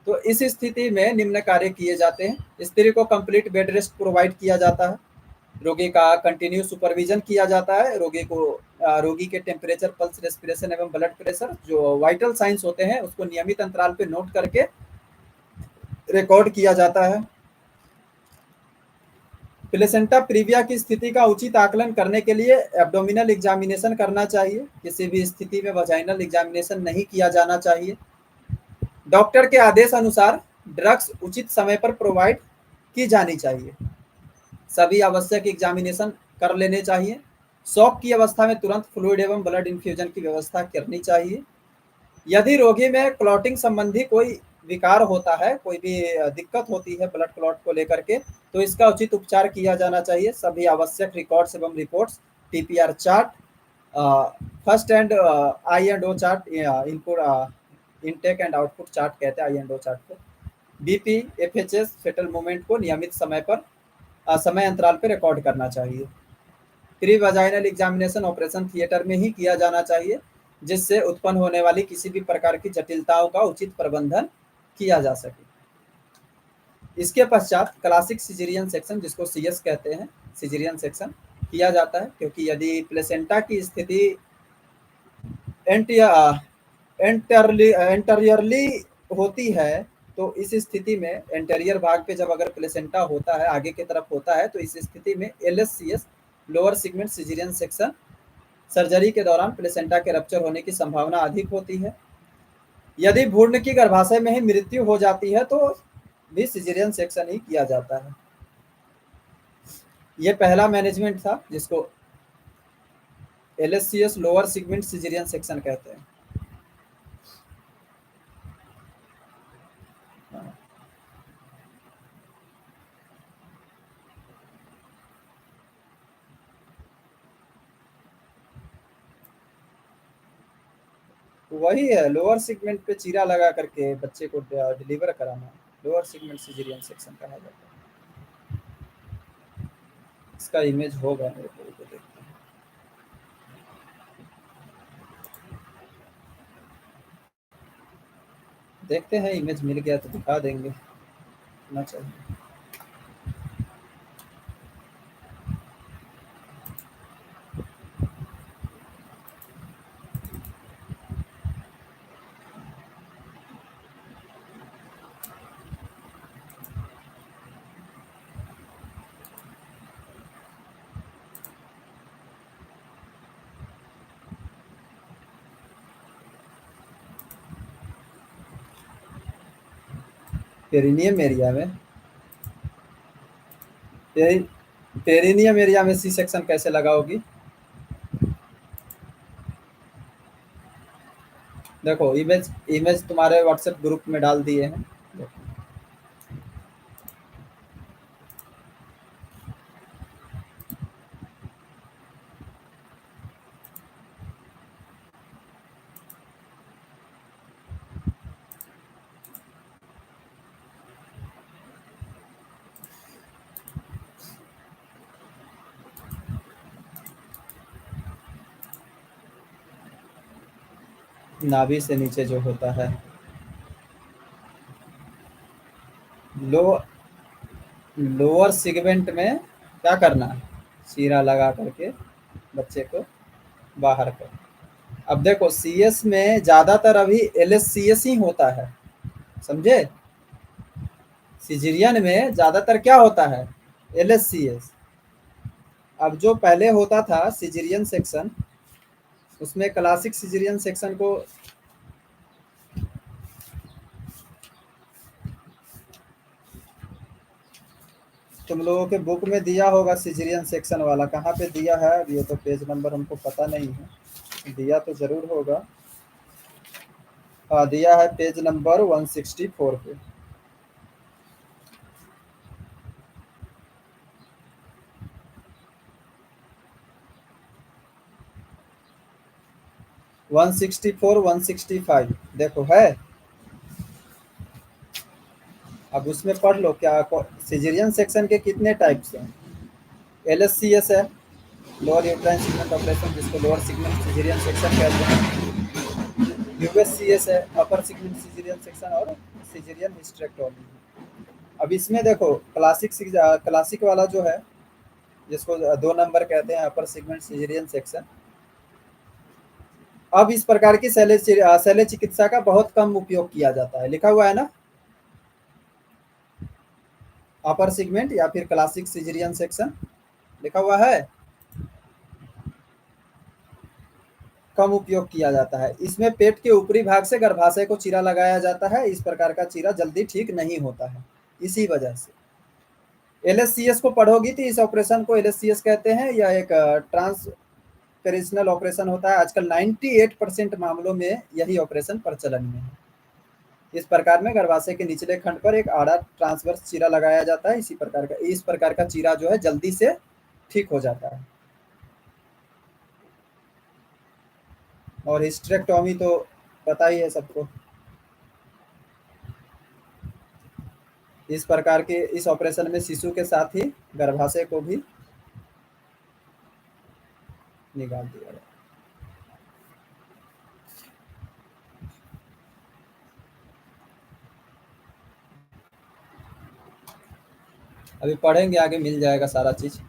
तो इस स्थिति में निम्न कार्य किए जाते हैं। स्त्री को कंप्लीट बेड रेस्ट प्रोवाइड किया जाता है, रोगी का कंटिन्यू सुपरविजन किया जाता है, रोगी के टेम्परेचर, पल्स, रेस्पिरेशन एवं ब्लड प्रेशर जो वाइटल साइंस होते हैं उसको नियमित अंतराल पे नोट करके रिकॉर्ड किया जाता है। प्लेसेंटा प्रीविया की स्थिति का उचित आकलन करने के लिए एब्डोमिनल एग्जामिनेशन करना चाहिए, किसी भी स्थिति में वजाइनल एग्जामिनेशन नहीं किया जाना चाहिए। डॉक्टर के आदेश अनुसार ड्रग्स उचित समय पर प्रोवाइड की जानी चाहिए। सभी आवश्यक एग्जामिनेशन कर लेने चाहिए। शॉक की अवस्था में तुरंत फ्लूइड एवं ब्लड इन्फ्यूजन की व्यवस्था करनी चाहिए। यदि रोगी में क्लॉटिंग संबंधी कोई विकार होता है, कोई भी दिक्कत होती है ब्लड क्लॉट को लेकर के, तो इसका उचित उपचार किया जाना चाहिए। सभी आवश्यक रिकॉर्ड्स एवं reports, TPR chart, first and I and O chart, input intake and output chart कहते हैं आई एंड ओ चार्ट को, बीपी, एफएचएस, फेटल मूवमेंट को नियमित समय पर समय अंतराल पर रिकॉर्ड करना चाहिए। Pre vaginal examination operation theatre में ही किया जाना चाहिए जिससे उत्पन्न होने वाली किसी भी प्रकार की जटिलताओं का उचित प्रबंधन किया जा सके। इसके पश्चात क्लासिक सिजेरियन सेक्शन, जिसको सीएस कहते हैं, सिजेरियन सेक्शन किया जाता है, क्योंकि यदि प्लेसेंटा की स्थिति एंटरियरली होती है तो इस स्थिति में एंटेरियर भाग पे जब अगर प्लेसेंटा होता है, आगे की तरफ होता है, तो इस स्थिति में LSCS, lower segment caesarean section, surgery के दौरान प्लेसेंटा के रप्चर होने की संभावना अधिक होती है। यदि भ्रूण की गर्भाशय में ही मृत्यु हो जाती है तो भी सिजेरियन सेक्शन ही किया जाता है। ये पहला मैनेजमेंट था जिसको LSCS, lower segment caesarean section कहते हैं। वही है, लोअर सेगमेंट पे चीरा लगा करके बच्चे को डिलीवर कराना, लोअर सेगमेंट सिजेरियन सेक्शन कहा जाता है। इसका इमेज होगा मेरे को, रुको देखते हैं। देखते हैं इमेज मिल गया तो दिखा देंगे, ना चाहिए। पेरिनियम एरिया में, पेरि, पेरिनियम एरिया में सी सेक्शन कैसे लगाओगी? देखो इमेज, इमेज तुम्हारे व्हाट्सएप ग्रुप में डाल दिए हैं। नाभि से नीचे जो होता है, लो लोअर सेगमेंट में क्या करना है, चीरा लगा करके बच्चे को बाहर कर। अब देखो सीएस में ज्यादातर अभी एलएससीएस ही होता है, समझे? सिजेरियन में ज्यादातर क्या होता है, एलएससीएस। अब जो पहले होता था सिजेरियन सेक्शन, उसमें क्लासिक सिजेरियन सेक्शन को, तुम लोगों के बुक में दिया होगा सिजेरियन सेक्शन वाला, कहाँ पे दिया है अब ये तो पेज नंबर हमको पता नहीं है, दिया तो जरूर होगा। हाँ दिया है पेज नंबर 164 पे। 164 165 देखो है। अब उसमें पढ़ लो क्या सिजेरियन सेक्शन के कितने टाइप्स हैं। एलएससीएस है, लोअर यूट्राइन सेगमेंट ऑपरेशन, जिसको लोअर सेगमेंट सिजेरियन सेक्शन कहते हैं। यूएससीएस है, अपर सेगमेंट सिजेरियन सेक्शन, और सिजेरियन हिस्टेरेक्टोमी। अब इसमें देखो क्लासिक वाला जो है, जिसको 2 नंबर कहते हैं, अपर सेगमेंट सिजेरियन सेक्शन। अब इस प्रकार की शल्य चिकित्सा का बहुत कम उपयोग किया जाता है, लिखा हुआ है ना, अपर सेगमेंट या फिर क्लासिक सिजेरियन सेक्शन लिखा हुआ है। कम उपयोग किया जाता है। इसमें पेट के ऊपरी भाग से गर्भाशय को चीरा लगाया जाता है। इस प्रकार का चीरा जल्दी ठीक नहीं होता है, इसी वजह से। एलएससीएस को पढ़ोगी तो इस ऑपरेशन को एलएससीएस कहते हैं। यह एक ट्रांस पेरिसनल ऑपरेशन होता है। आजकल 98% मामलों में यही ऑपरेशन प्रचलन में है। इस प्रकार में गर्भाशय के निचले खंड पर एक आड़ा ट्रांसवर्स चीरा लगाया जाता है। इस प्रकार का चीरा जो है जल्दी से ठीक हो जाता है। और हिस्टेरेक्टोमी तो पता ही है सबको। इस प्रकार के इस ऑपरेशन में शिशु के साथ ही गर्भाशय को भी निकाल दिया जाता है। अभी पढ़ेंगे आगे, मिल जाएगा सारा चीज।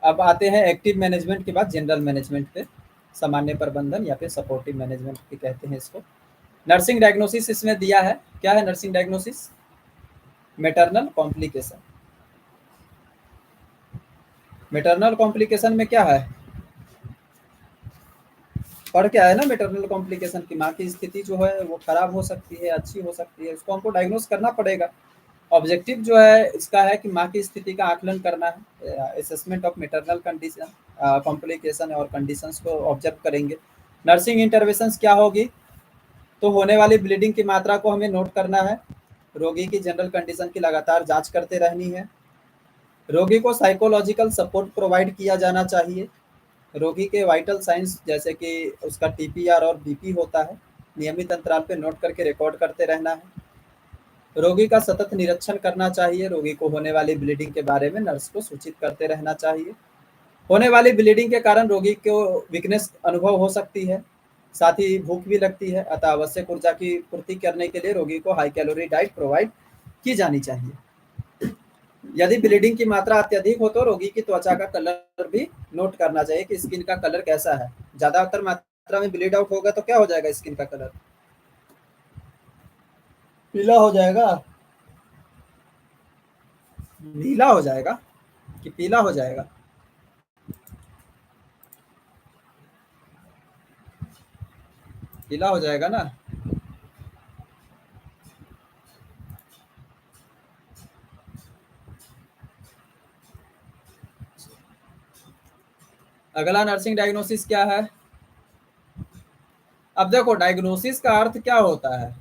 अब आते हैं एक्टिव मैनेजमेंट के बाद जनरल मैनेजमेंट पे। सामान्य प्रबंधन या फिर सपोर्टिव मैनेजमेंट भी कहते हैं इसको। नर्सिंग डायग्नोसिस इसमें दिया है। क्या है nursing diagnosis? Maternal complication. Maternal complication में क्या है, पढ़ के आया ना, मेटरनल कॉम्प्लिकेशन की माँ की स्थिति जो है वो खराब हो सकती है, अच्छी हो सकती है, उसको हमको डायग्नोस करना पड़ेगा। ऑब्जेक्टिव जो है इसका है कि माँ की स्थिति का आकलन करना है। Assessment of maternal condition, complication और कंडीशंस को ऑब्जर्व करेंगे। नर्सिंग इंटरवेंशंस क्या होगी, तो होने वाली ब्लीडिंग की मात्रा को हमें नोट करना है। रोगी की जनरल कंडीशन की लगातार जांच करते रहनी है। रोगी को साइकोलॉजिकल सपोर्ट प्रोवाइड किया जाना चाहिए। रोगी के वाइटल साइंस जैसे कि उसका टीपीआर और बीपी होता है, नियमित अंतराल पे नोट करके रिकॉर्ड करते रहना है। रोगी का सतत निरीक्षण करना चाहिए। रोगी को होने वाली ब्लीडिंग के बारे में नर्स को सूचित करते रहना चाहिए। होने वाली ब्लीडिंग के कारण रोगी को वीकनेस अनुभव हो सकती है, साथ ही भूख भी लगती है। अतः आवश्यक ऊर्जा की पूर्ति करने के लिए रोगी को हाई कैलोरी डाइट प्रोवाइड की जानी चाहिए। यदि ब्लीडिंग की मात्रा अत्यधिक हो तो रोगी की त्वचा का कलर भी नोट करना चाहिए कि स्किन का कलर कैसा है। ज्यादातर मात्रा में ब्लीड आउट होगा तो क्या हो जाएगा, स्किन का कलर पीला हो जाएगा, नीला हो जाएगा कि पीला हो जाएगा। पीला हो जाएगा ना। अगला नर्सिंग डायग्नोसिस क्या है। अब देखो डायग्नोसिस का अर्थ क्या होता है।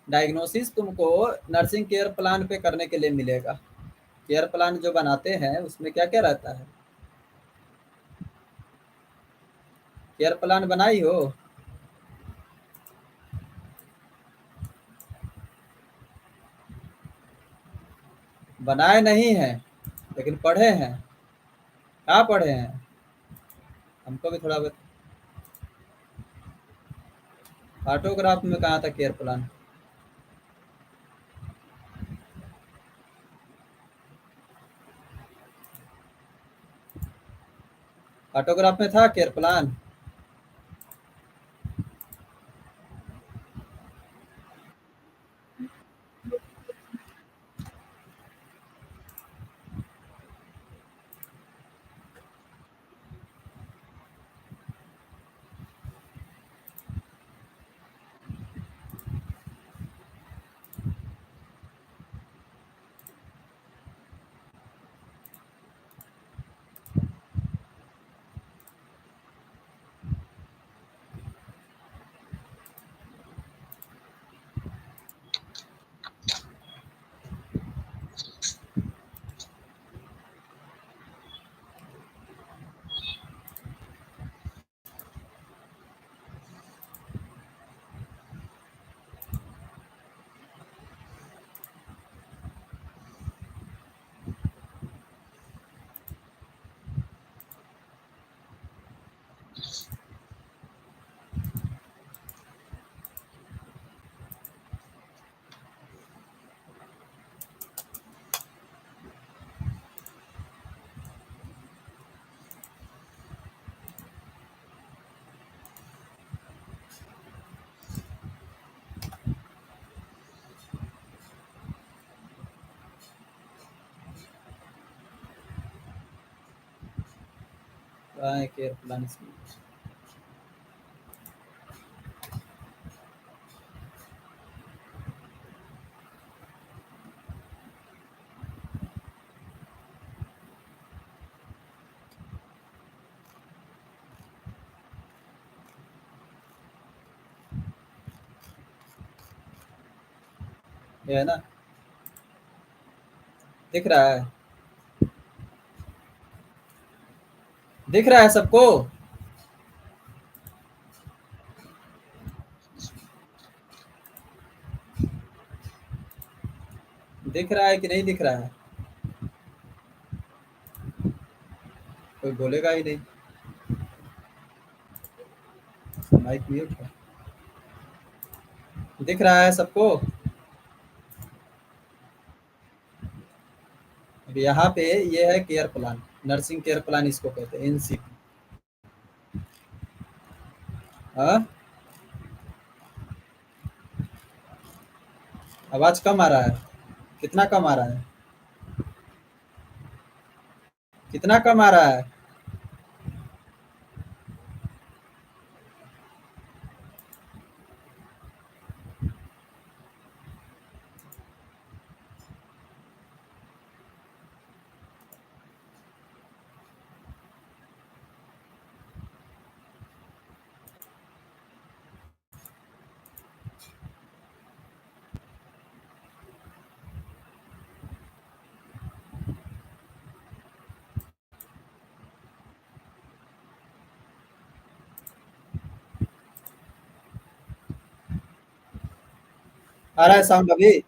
डायग्नोसिस तुमको नर्सिंग केयर प्लान पे करने के लिए मिलेगा। केयर प्लान जो बनाते हैं उसमें क्या क्या रहता है। केयर प्लान बनाई हो। बनाए नहीं है लेकिन पढ़े हैं। कहाँ पढ़े हैं, हमको भी थोड़ा ऑटोग्राफ में कहाँ था केयर प्लान। ऑटोग्राफ में था केयर प्लान। कहाँ है केयर प्लान इसमें। ये है ना, दिख रहा है। दिख रहा है सबको। दिख रहा है कि नहीं दिख रहा है। कोई बोलेगा ही नहीं। माइक म्यूट है। दिख रहा है सबको। अब यहाँ पे ये है care plan, nursing care plan इसको कहते हैं, एनसीपी। हाँ, आवाज कम आ रहा है। कितना कम आ रहा है, कितना कम आ रहा है। आ रहा है साउंड अभी?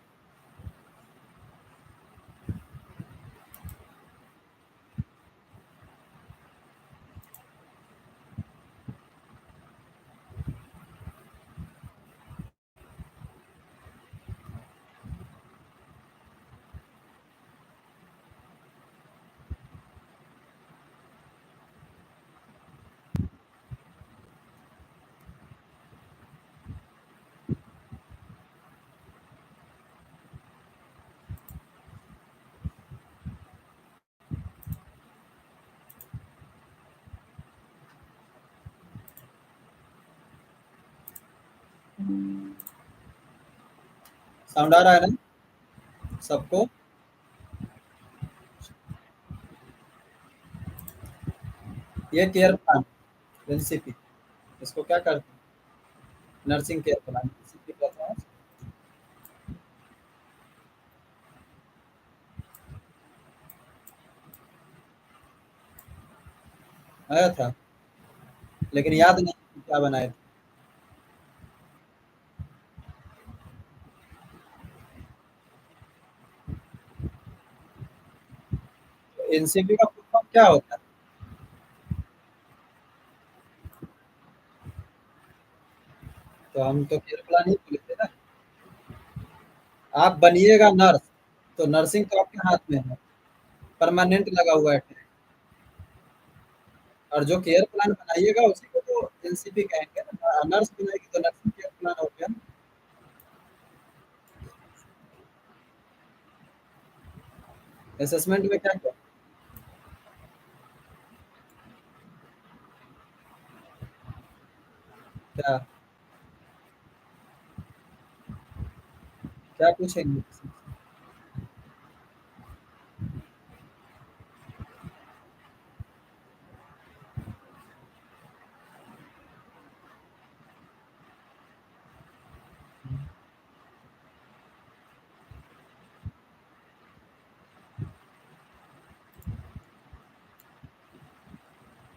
साउंड आ रहा है ना सबको? ये केयर प्लान, एनसीपी, इसको क्या करते हैं? नर्सिंग केयर प्लान, एनसीपी कहते हैं। आया था, लेकिन याद नहीं कि क्या बनाए थे। एनसीपी का फुल फॉर्म क्या होता है? तो हम तो केयर प्लान ही बोले थे ना। आप बनिएगा नर्स, तो नर्सिंग तो आपके हाथ में है, परमानेंट लगा हुआ है टैग। और जो केयर प्लान बनाइएगा उसी को तो एनसीपी कहेंगे ना। नर्स बनाएगी तो नर्सिंग केयर प्लान हो गया। असेसमेंट में क्या क्या? क्या क्या पूछेंगे?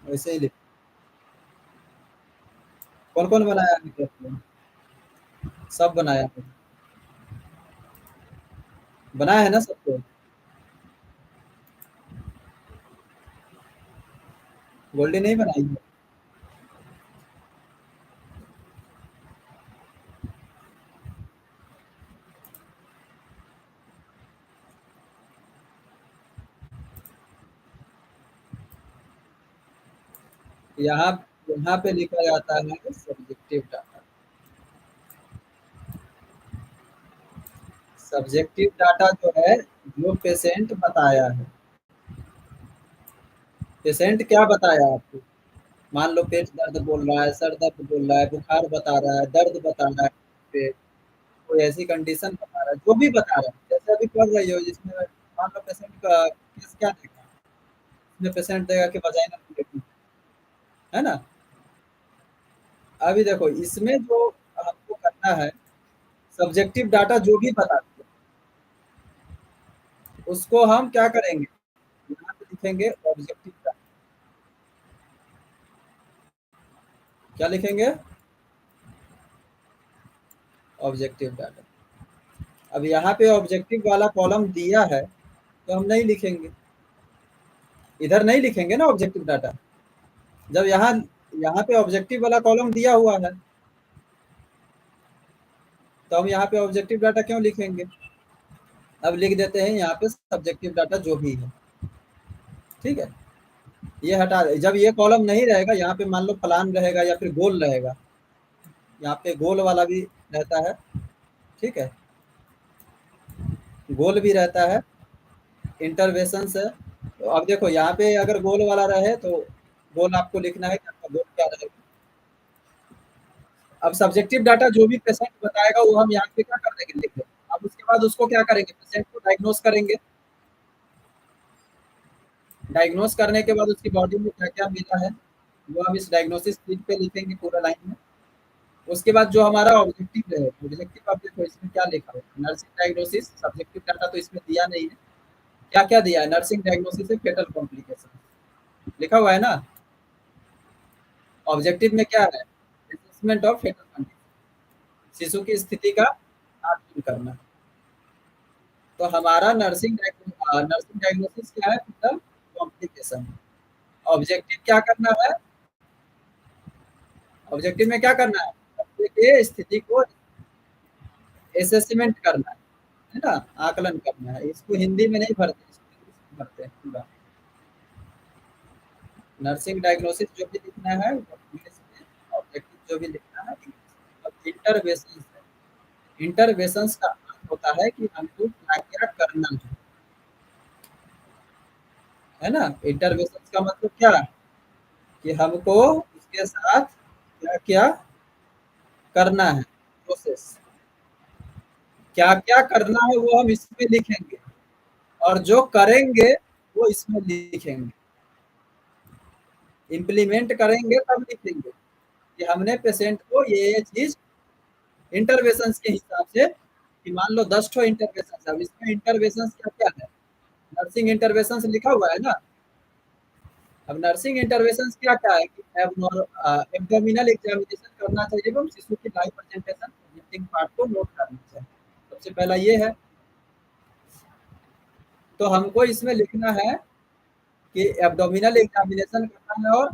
वैसे ही लिख। कौन कौन बनाया आपने केयर प्लान? सब बनाया है। बनाया है ना सबको? गोल्डी नहीं बनाई है? यहाँ यहाँ पे लिखा जाता है सब्जेक्टिव डाटा। सब्जेक्टिव डाटा जो है, जो पेशेंट बताया है। पेशेंट क्या बताया आपको? मान लो पेट दर्द बोल रहा है, सर दर्द बोल रहा है, बुखार बता रहा है, दर्द बता रहा है, पेट, कोई ऐसी कंडीशन बता रहा है, जो भी बता रहा है। जैसे अभी पढ़ रही हो जिसमें मान लो पेशेंट का केस क्या देगा, इसमें पेशेंट देगा कि वजाइनल ब्लीडिंग, है ना। अभी देखो इसमें जो हमको करना है, सब्जेक्टिव डाटा जो भी बताते हैं उसको हम क्या करेंगे, यहाँ पे लिखेंगे ऑब्जेक्टिव डाटा। क्या लिखेंगे? Objective data. अब यहाँ पे ऑब्जेक्टिव वाला कॉलम दिया है तो हम नहीं लिखेंगे, इधर नहीं लिखेंगे ना ऑब्जेक्टिव डाटा। जब यहाँ यहाँ पे ऑब्जेक्टिव वाला कॉलम दिया हुआ है तो हम यहाँ पे ऑब्जेक्टिव डाटा क्यों लिखेंगे? अब लिख देते हैं यहाँ पे सब्जेक्टिव डाटा जो भी है। ठीक है, ये हटा दे। जब ये कॉलम नहीं रहेगा, यहाँ पे मान लो प्लान रहेगा या फिर गोल रहेगा, यहाँ पे गोल वाला भी रहता है। ठीक है, गोल भी रहता है, इंटरवेंशन है। तो अब देखो यहाँ पे अगर गोल वाला रहे तो गोल आपको लिखना है कि आपका गोल क्या रहेगा। अब सब्जेक्टिव डाटा जो भी पेशेंट बताएगा वो हम यहाँ पे क्या कर देंगे, लिख देंगे। अब उसके बाद उसको क्या करेंगे, पेशेंट को डायग्नोस करेंगे। डायग्नोस करने के बाद उसकी बॉडी में क्या क्या मिला है वो हम इस डायग्नोसिस शीट पे लिखेंगे पूरा लाइन में। उसके बाद जो हमारा ऑब्जेक्टिव है, ऑब्जेक्टिव आप देखो इसमें क्या लिखा है, नर्सिंग डायग्नोसिस। सब्जेक्टिव डाटा तो इसमें दिया नहीं है। क्या क्या दिया है, नर्सिंग डायग्नोसिस है, फेटल कॉम्प्लिकेशन लिखा हुआ है ना। ऑब्जेक्टिव में क्या है, असेसमेंट ऑफ फेटल कंडीशन, शिशु की स्थिति का करना है। तो हमारा नर्सिंग डायग्नोसिस क्या है? Total complication. ऑब्जेक्टिव क्या करना है? ऑब्जेक्टिव में क्या करना है? बच्चे के स्थिति को असेसमेंट करना है ना? आकलन करना है। इसको हिंदी में नहीं भरते, इसको इंग्लिश में भरते हैं पूरा। नर्सिंग डायग्नोसिस जो भी लिखना है वो इंग्लिश में, ऑब्जेक्टिव जो भी लिखना है इंग्लिश में। अब इंटरवेंशंस है। इंटरवेंशंस का अर्थ होता है कि हमको क्या-क्या करना है ना? इंटरवेंशंस का मतलब क्या है? कि हमको उसके साथ क्या-क्या करना है, प्रोसेस। क्या-क्या करना है वो हम इसमें लिखेंगे और जो करेंगे वो इसमें लिखेंगे। इम्प्लीमेंट करेंगे तब लिखेंगे कि हमने पेशेंट को ये चीज़ इंटरवेंशंस के हिसाब से, कि मान लो 10 ठो इंटरवेंशंस है, अब इसमें इंटरवेंशंस क्या-क्या है? नर्सिंग इंटरवेंशंस लिखा हुआ है ना? अब नर्सिंग इंटरवेंशंस क्या-क्या है कि एब्डोमिनल एग्जामिनेशन करना चाहिए एवं शिशु की लाइव प्रेजेंटेशन प्रेजेंटिंग पार्ट को नोट करना चाहिए। सबसे पहला ये है। तो हमको इसमें लिखना है कि एब्डोमिनल एग्जामिनेशन करना है और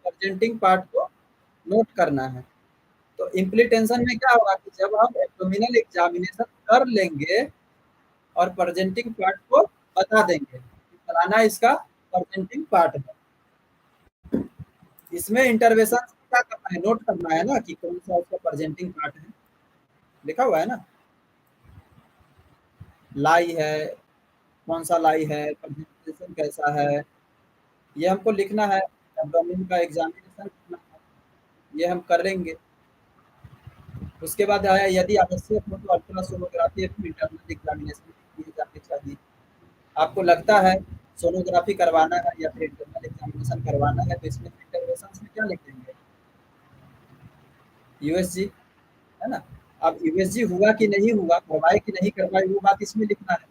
प्रेजेंटिंग पार्ट को नोट करना है। तो इम्प्लीटेंशन में क्या होगा कि जब हम एब्डोमिनल एग्जामिनेशन कर लेंगे और प्रेजेंटिंग पार्ट को बता देंगे कि फलाना इसका प्रेजेंटिंग पार्ट है। इसमें इंटरवेंशन क्या करना है? नोट करना है ना कि कौन सा उसका प्रेजेंटिंग पार्ट है। लिखा हुआ है ना? लाई है, कौन सा लाई है, प्रेजेंटेशन कैसा है, ये हमको लिखना है। एब्डोमेन का एग्जामिनेशन करना है, ये हम करेंगे। उसके बाद है यदि आवश्यक हो तो अल्ट्रासोनोग्राफी एवं इंटरनल एग्जामिनेशन किए जाने चाहिए। आपको लगता है सोनोग्राफी करवाना है या फिर इंटरनल एग्जामिनेशन करवाना है, तो इसमें इंटरवेंशंस में क्या लिखेंगे? यूएसजी, है ना? अब यूएसजी हुआ कि नहीं हुआ, करवाए कि नहीं करवाए, वो बात इसमें लिखना है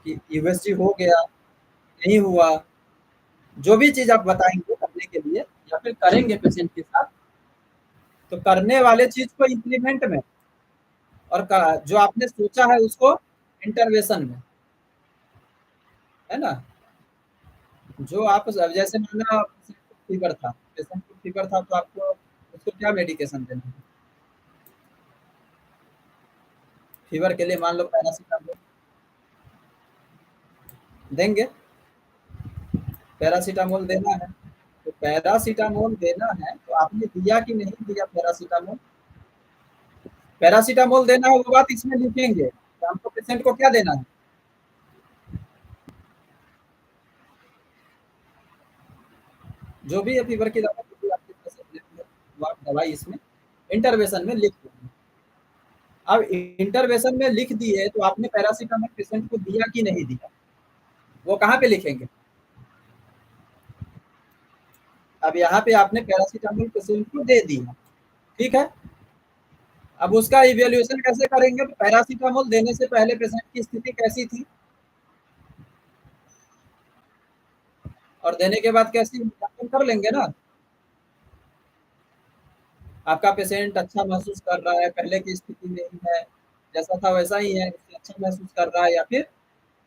कि यूएसजी हो गया, नहीं हुआ, जो भी चीज़ आप बताएँगे करने के लिए या फिर करेंगे पेशेंट के साथ, तो करने वाले चीज़ को इम्प्लीमेंट में और जो आपने सोचा है उसको इंटरवेंशन में, है ना? जो आप जैसे माना पेशेंट को फीवर था तो आपको उसको क्या मेडिकेशन देना है? फीवर के लिए मान लो पैरासिटामोल देंगे, पैरासिटामोल देना है। तो पैरासिटामोल देना है तो आपने दिया कि नहीं दिया पैरासिटामोल? पैरासिटामोल देना है वो बात इसमें लिखेंगे। तो हमको पेशेंट को क्या देना है? जो भी है फीवर की दवा जो भी आपके पास अवेलेबल है, वो आप दवाई इसमें इंटरवेंशन में लिख देंगे। अब इंटरवेंशन में लिख दिए तो आपने पैरासिटामोल पेशेंट को दिया कि नहीं दिया? वो कहाँ पे लिखेंगे? अब यहाँ पे आपने पैरासिटामोल पेशेंट को दे दिया, ठीक है? अब उसका इवैल्यूएशन कैसे करेंगे? तो पैरासिटामोल देने से पहले पेशेंट की स्थिति कैसी थी और देने के बाद कैसी, मूल्यांकन कर लेंगे ना। आपका पेशेंट अच्छा महसूस कर रहा है, पहले की स्थिति में ही है, जैसा था वैसा ही है, उससे अच्छा महसूस कर रहा है या फिर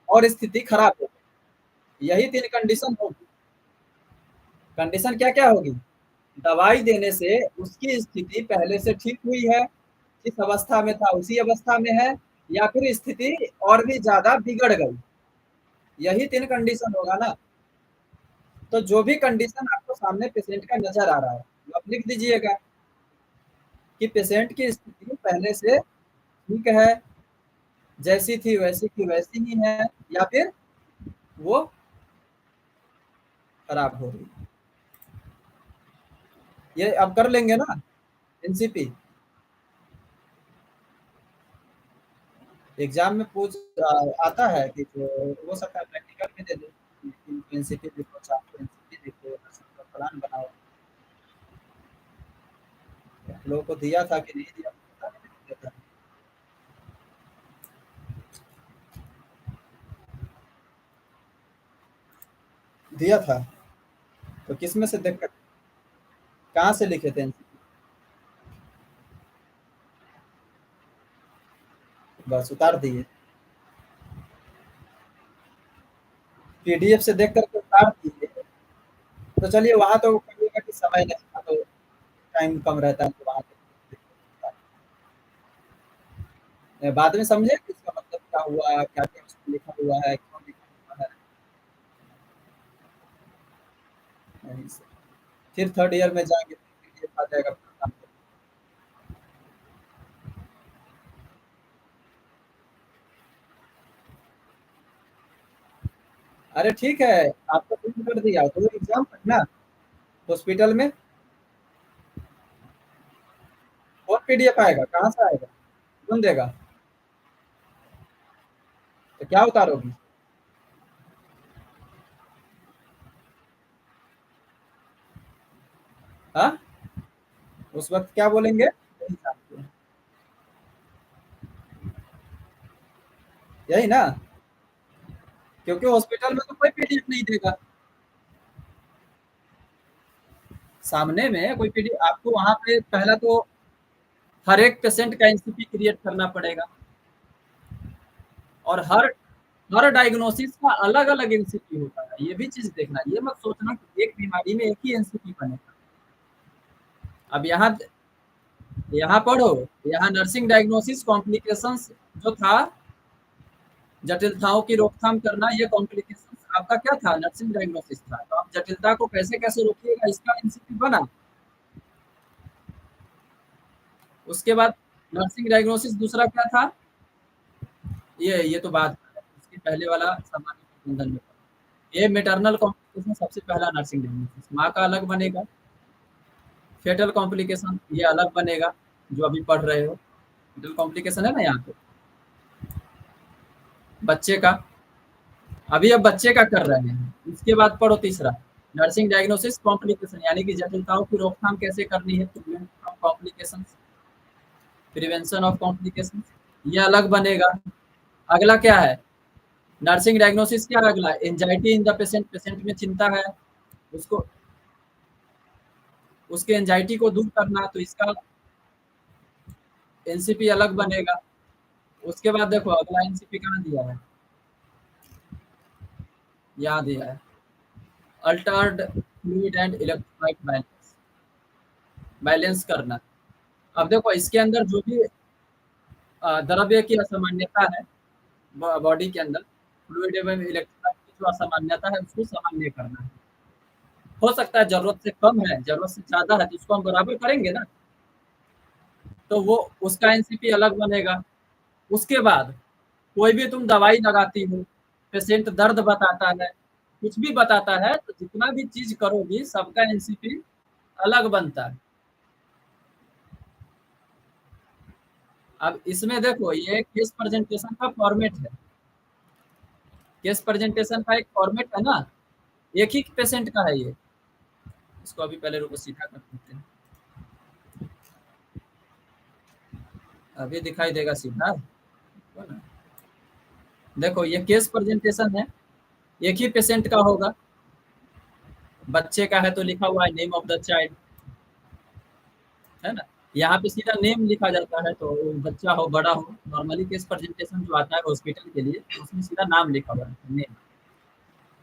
और स्थिति खराब हो गई। यही 3 कंडीशन होगी। कंडीशन क्या-क्या होगी? दवाई देने से उसकी स्थिति पहले से ठीक हुई है, जिस अवस्था में था उसी अवस्था में है, या फिर स्थिति और भी ज़्यादा बिगड़ गई। यही 3 कंडीशन होगा ना। तो जो भी कंडीशन आपको सामने पेशेंट का नज़र आ रहा है, वो आप लिख दीजिएगा कि पेशेंट की स्थिति पहले से ठीक है, जैसी थी वैसी की वैसी ही है या फिर वो खराब हो रही है। ये अब कर लेंगे ना एनसीपी। एग्जाम में आता है कि जो हो सकता है प्रैक्टिकल में दे दे, एनसीपी लिखो, चार एनसीपी लिखो, प्लान बनाओ। लोगों को दिया था कि नहीं दिया, पता नहीं दिया था। दिया था तो किस में से देख कर, कहाँ से लिखे थे? बस उतार दिए। पीडीएफ से देख करके उतार दिए। तो चलिए वहाँ तो कहिएगा कि समय नहीं था तो टाइम कम रहता है तो वहाँ बाद में समझे कि इसका मतलब क्या हुआ, क्या-क्या उसमें लिखा हुआ है, क्यों लिखा हुआ है। नहीं से फिर थर्ड ईयर में जाएँगे तो पीडीएफ आ जाएगा पूरा काम। अरे ठीक है, आपको फ़ोन कर दिया तो एग्ज़ाम है ना हॉस्पिटल में, कौन पीडीएफ आएगा, कहाँ से आएगा? कौन देगा? तो क्या उतारोगी? हाँ? उस वक़्त क्या बोलेंगे? नहीं जानते। यही ना? क्योंकि हॉस्पिटल में तो कोई पीडीएफ नहीं देगा। सामने में कोई पीडी आपको वहाँ पे पहला तो हर एक पेशेंट का एनसीपी क्रिएट करना पड़ेगा और हर डायग्नोसिस का अलग-अलग एनसीपी होता है। ये भी चीज़ देखना, ये मत सोचना कि एक बीमारी में एक ही एनसीपी बनेगा। अब यहाँ पढ़ो, यहाँ नर्सिंग डायग्नोसिस कॉम्प्लिकेशंस जो था, जटिलताओं की रोकथाम करना, ये कॉम्प्लिकेशंस आपका क्या था? नर्सिंग डायग्नोसिस था। तो आप जटिलता को कैसे-कैसे रोकिएगा, इसका एनसीपी बना। उसके बाद नर्सिंग डायग्नोसिस दूसरा क्या था? ये तो बात है। इसके पहले वाला सामान्य प्रबंधन में। ये मैटरनल कॉम्प्लिकेशन सबसे पहला नर्सिंग डायग्नोसिस। माँ का अलग बनेगा, फेटल कॉम्प्लिकेशन ये अलग बनेगा, जो अभी पढ़ रहे हो। फेटल कॉम्प्लिकेशन है ना यहाँ पे, बच्चे का। अभी अब बच्चे का कर रहे हैं। इसके बाद पढ़ो तीसरा, नर्सिंग डायग्नोसिस कॉम्प्लिकेशन, यानी कि जटिलताओं की रोकथाम कैसे करनी है, prevent from complications, prevention of complications, ये अलग बनेगा। अगला क्या है? नर्सिंग डायग्नोसिस क्या है अगला? Anxiety in the patient, patient में चिंता है, उसको उसके एंजाइटी को दूर करना, तो इसका एनसीपी अलग बनेगा। उसके बाद देखो अगला एनसीपी कहाँ दिया है, यहाँ दिया है, Altered fluid and electrolyte balance, balance करना। अब देखो इसके अंदर जो भी द्रव्य की असामान्यता है बॉडी के अंदर, फ्लूइड एवं इलेक्ट्रोलाइट की जो असामान्यता है उसको सामान्य करना है। हो सकता है जरूरत से कम है, जरूरत से ज्यादा है, तो उसको हम बराबर करेंगे ना, तो वो उसका एनसीपी अलग बनेगा। उसके बाद कोई भी तुम दवाई लगाती हो, पेशेंट दर्द बताता है, कुछ भी बताता है, तो जितना भी चीज करोगी सबका एनसीपी अलग बनता है। अब इसमें देखो ये केस प्रेजेंटेशन का फॉर्मेट है, केस प्रेजेंटेशन का एक फॉर्मेट है ना, एक ही पेशेंट का है ये। इसको अभी पहले रुको सीधा कर देते हैं, अभी दिखाई देगा सीधा। देखो ये केस प्रेजेंटेशन है, एक ही पेशेंट का होगा। बच्चे का है तो लिखा हुआ है नेम ऑफ द चाइल्ड, है ना। यहाँ पे सीधा नेम लिखा जाता है, तो बच्चा हो बड़ा हो, नॉर्मली केस प्रेजेंटेशन जो आता है हॉस्पिटल के लिए उसमें सीधा नाम लिखा हुआ है नेम।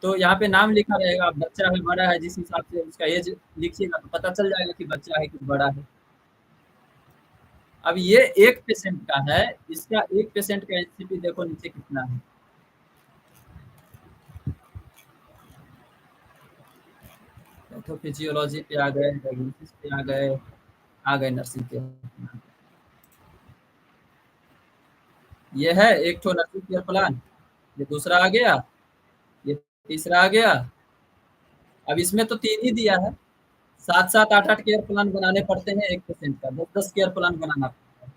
तो यहाँ पे नाम लिखा रहेगा, बच्चा है बड़ा है, जिस हिसाब से उसका एज लिखिएगा तो पता चल जाएगा कि बच्चा है कि बड़ा है। अब ये एक पेशेंट का है, इसका एक पेशेंट का एनसीपी देखो नीचे कितना है। तो फिजियोलॉजी पे आ गए, डायग्नोसिस पे आ गए नर्सिंग के। ये है एक तो नर्सिंग केयर प्लान, ये दूसरा आ गया, ये तीसरा आ गया। अब इसमें तो तीन ही दिया है, सात सात आठ आठ केयर प्लान बनाने पड़ते हैं एक पेशेंट का, 10 10 केयर प्लान बनाना पड़ता है।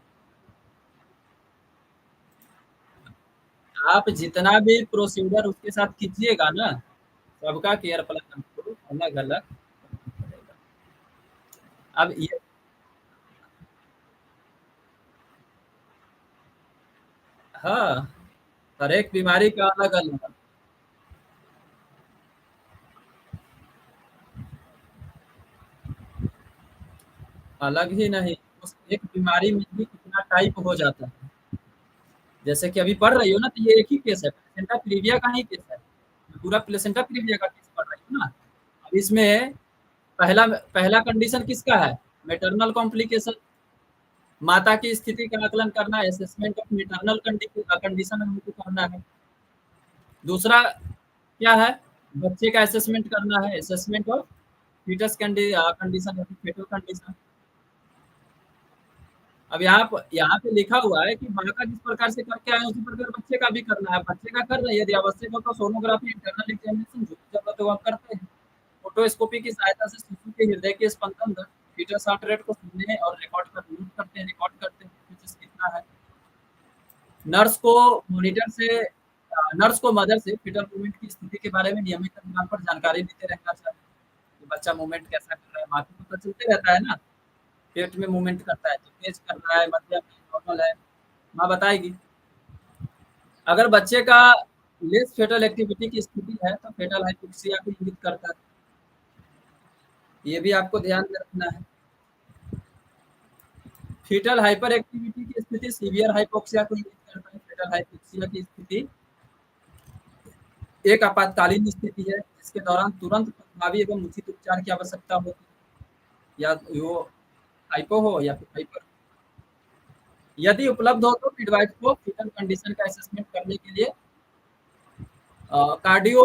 आप जितना भी प्रोसीजर उसके साथ कीजिएगा ना, सबका केयर प्लान हमको अलग अलग पड़ेगा। अब ये हाँ, हर एक बीमारी का अलग अलग, अलग ही नहीं, उस एक बीमारी में भी कितना टाइप हो जाता है। जैसे कि अभी पढ़ रही हो ना, तो ये एक ही केस है, प्लेसेंटा प्रीविया का ही केस है, पूरा प्लेसेंटा प्रीविया का केस पढ़ रही हो ना। अब इसमें पहला पहला कंडीशन किसका है, मैटरनल कॉम्प्लिकेशन, माता की स्थिति का आकलन करना है, असेसमेंट ऑफ मैटरनल कंडीशन हमको करना है। दूसरा क्या है, बच्चे का असेसमेंट करना है, assessment of fetus condition, fetal condition. अब यहाँ पे लिखा हुआ है कि माँ का जिस प्रकार से करके आए उसी प्रकार बच्चे का भी करना है, बच्चे का कर रहे हैं, यदि आवश्यक हो तो सोनोग्राफी, इंटरनल एग्जामिनेशन जो जरूरत है वो हम करते हैं। फोटोस्कोपी की सहायता से शिशु के हृदय के स्पंदन दर, फीटस हार्ट रेट को सुनने और रिकॉर्ड करते हैं कितना है। नर्स को मॉनिटर से नर्स को मदर से फीटल मूवमेंट की स्थिति के बारे में नियमित अंतराल पर जानकारी लेते रहना चाहिए कि बच्चा मूवमेंट कैसा कर रहा है, माँ को तो चलते रहता है ना, पेट में मूवमेंट करता है तो तेज कर रहा है, मध्यम है, नॉर्मल है, माँ बताएगी। अगर बच्चे का लेस फेटल एक्टिविटी की स्थिति है तो फेटल हाइपोक्सिया को इंगित करता है, ये भी आपको ध्यान में रखना है। फीटल हाइपर एक्टिविटी की स्थिति सीवियर हाइपोक्सिया को इंगित करता है। फेटल हाइपोक्सिया की स्थिति एक आपातकालीन स्थिति है जिसके दौरान तुरंत प्रभावी एवं उचित उपचार की आवश्यकता होती है, या वो हाइपो हो या फिर हाइपर। यदि उपलब्ध हो तो मिडवाइफ को फीटल कंडीशन का असेसमेंट करने के लिए कार्डियो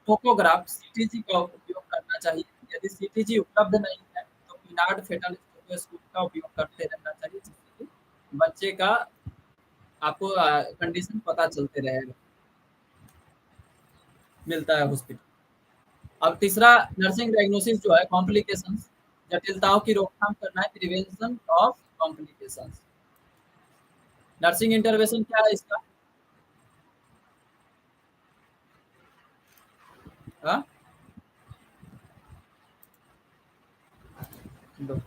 टोकोग्राफ सीटीजी का उपयोग करना चाहिए। यदि सीटीजी उपलब्ध नहीं है तो पिनार्ड फेटल स्टेथोस्कोप का उपयोग करते रहना चाहिए, जिससे कि बच्चे का आपको कंडीशन पता चलते रहेगा, मिलता है हॉस्पिटल। अब तीसरा नर्सिंग डायग्नोसिस जो है कॉम्प्लिकेशंस, जटिलताओं की रोकथाम करना है, prevention of complications. Nursing intervention क्या है इसका, हाँ लो।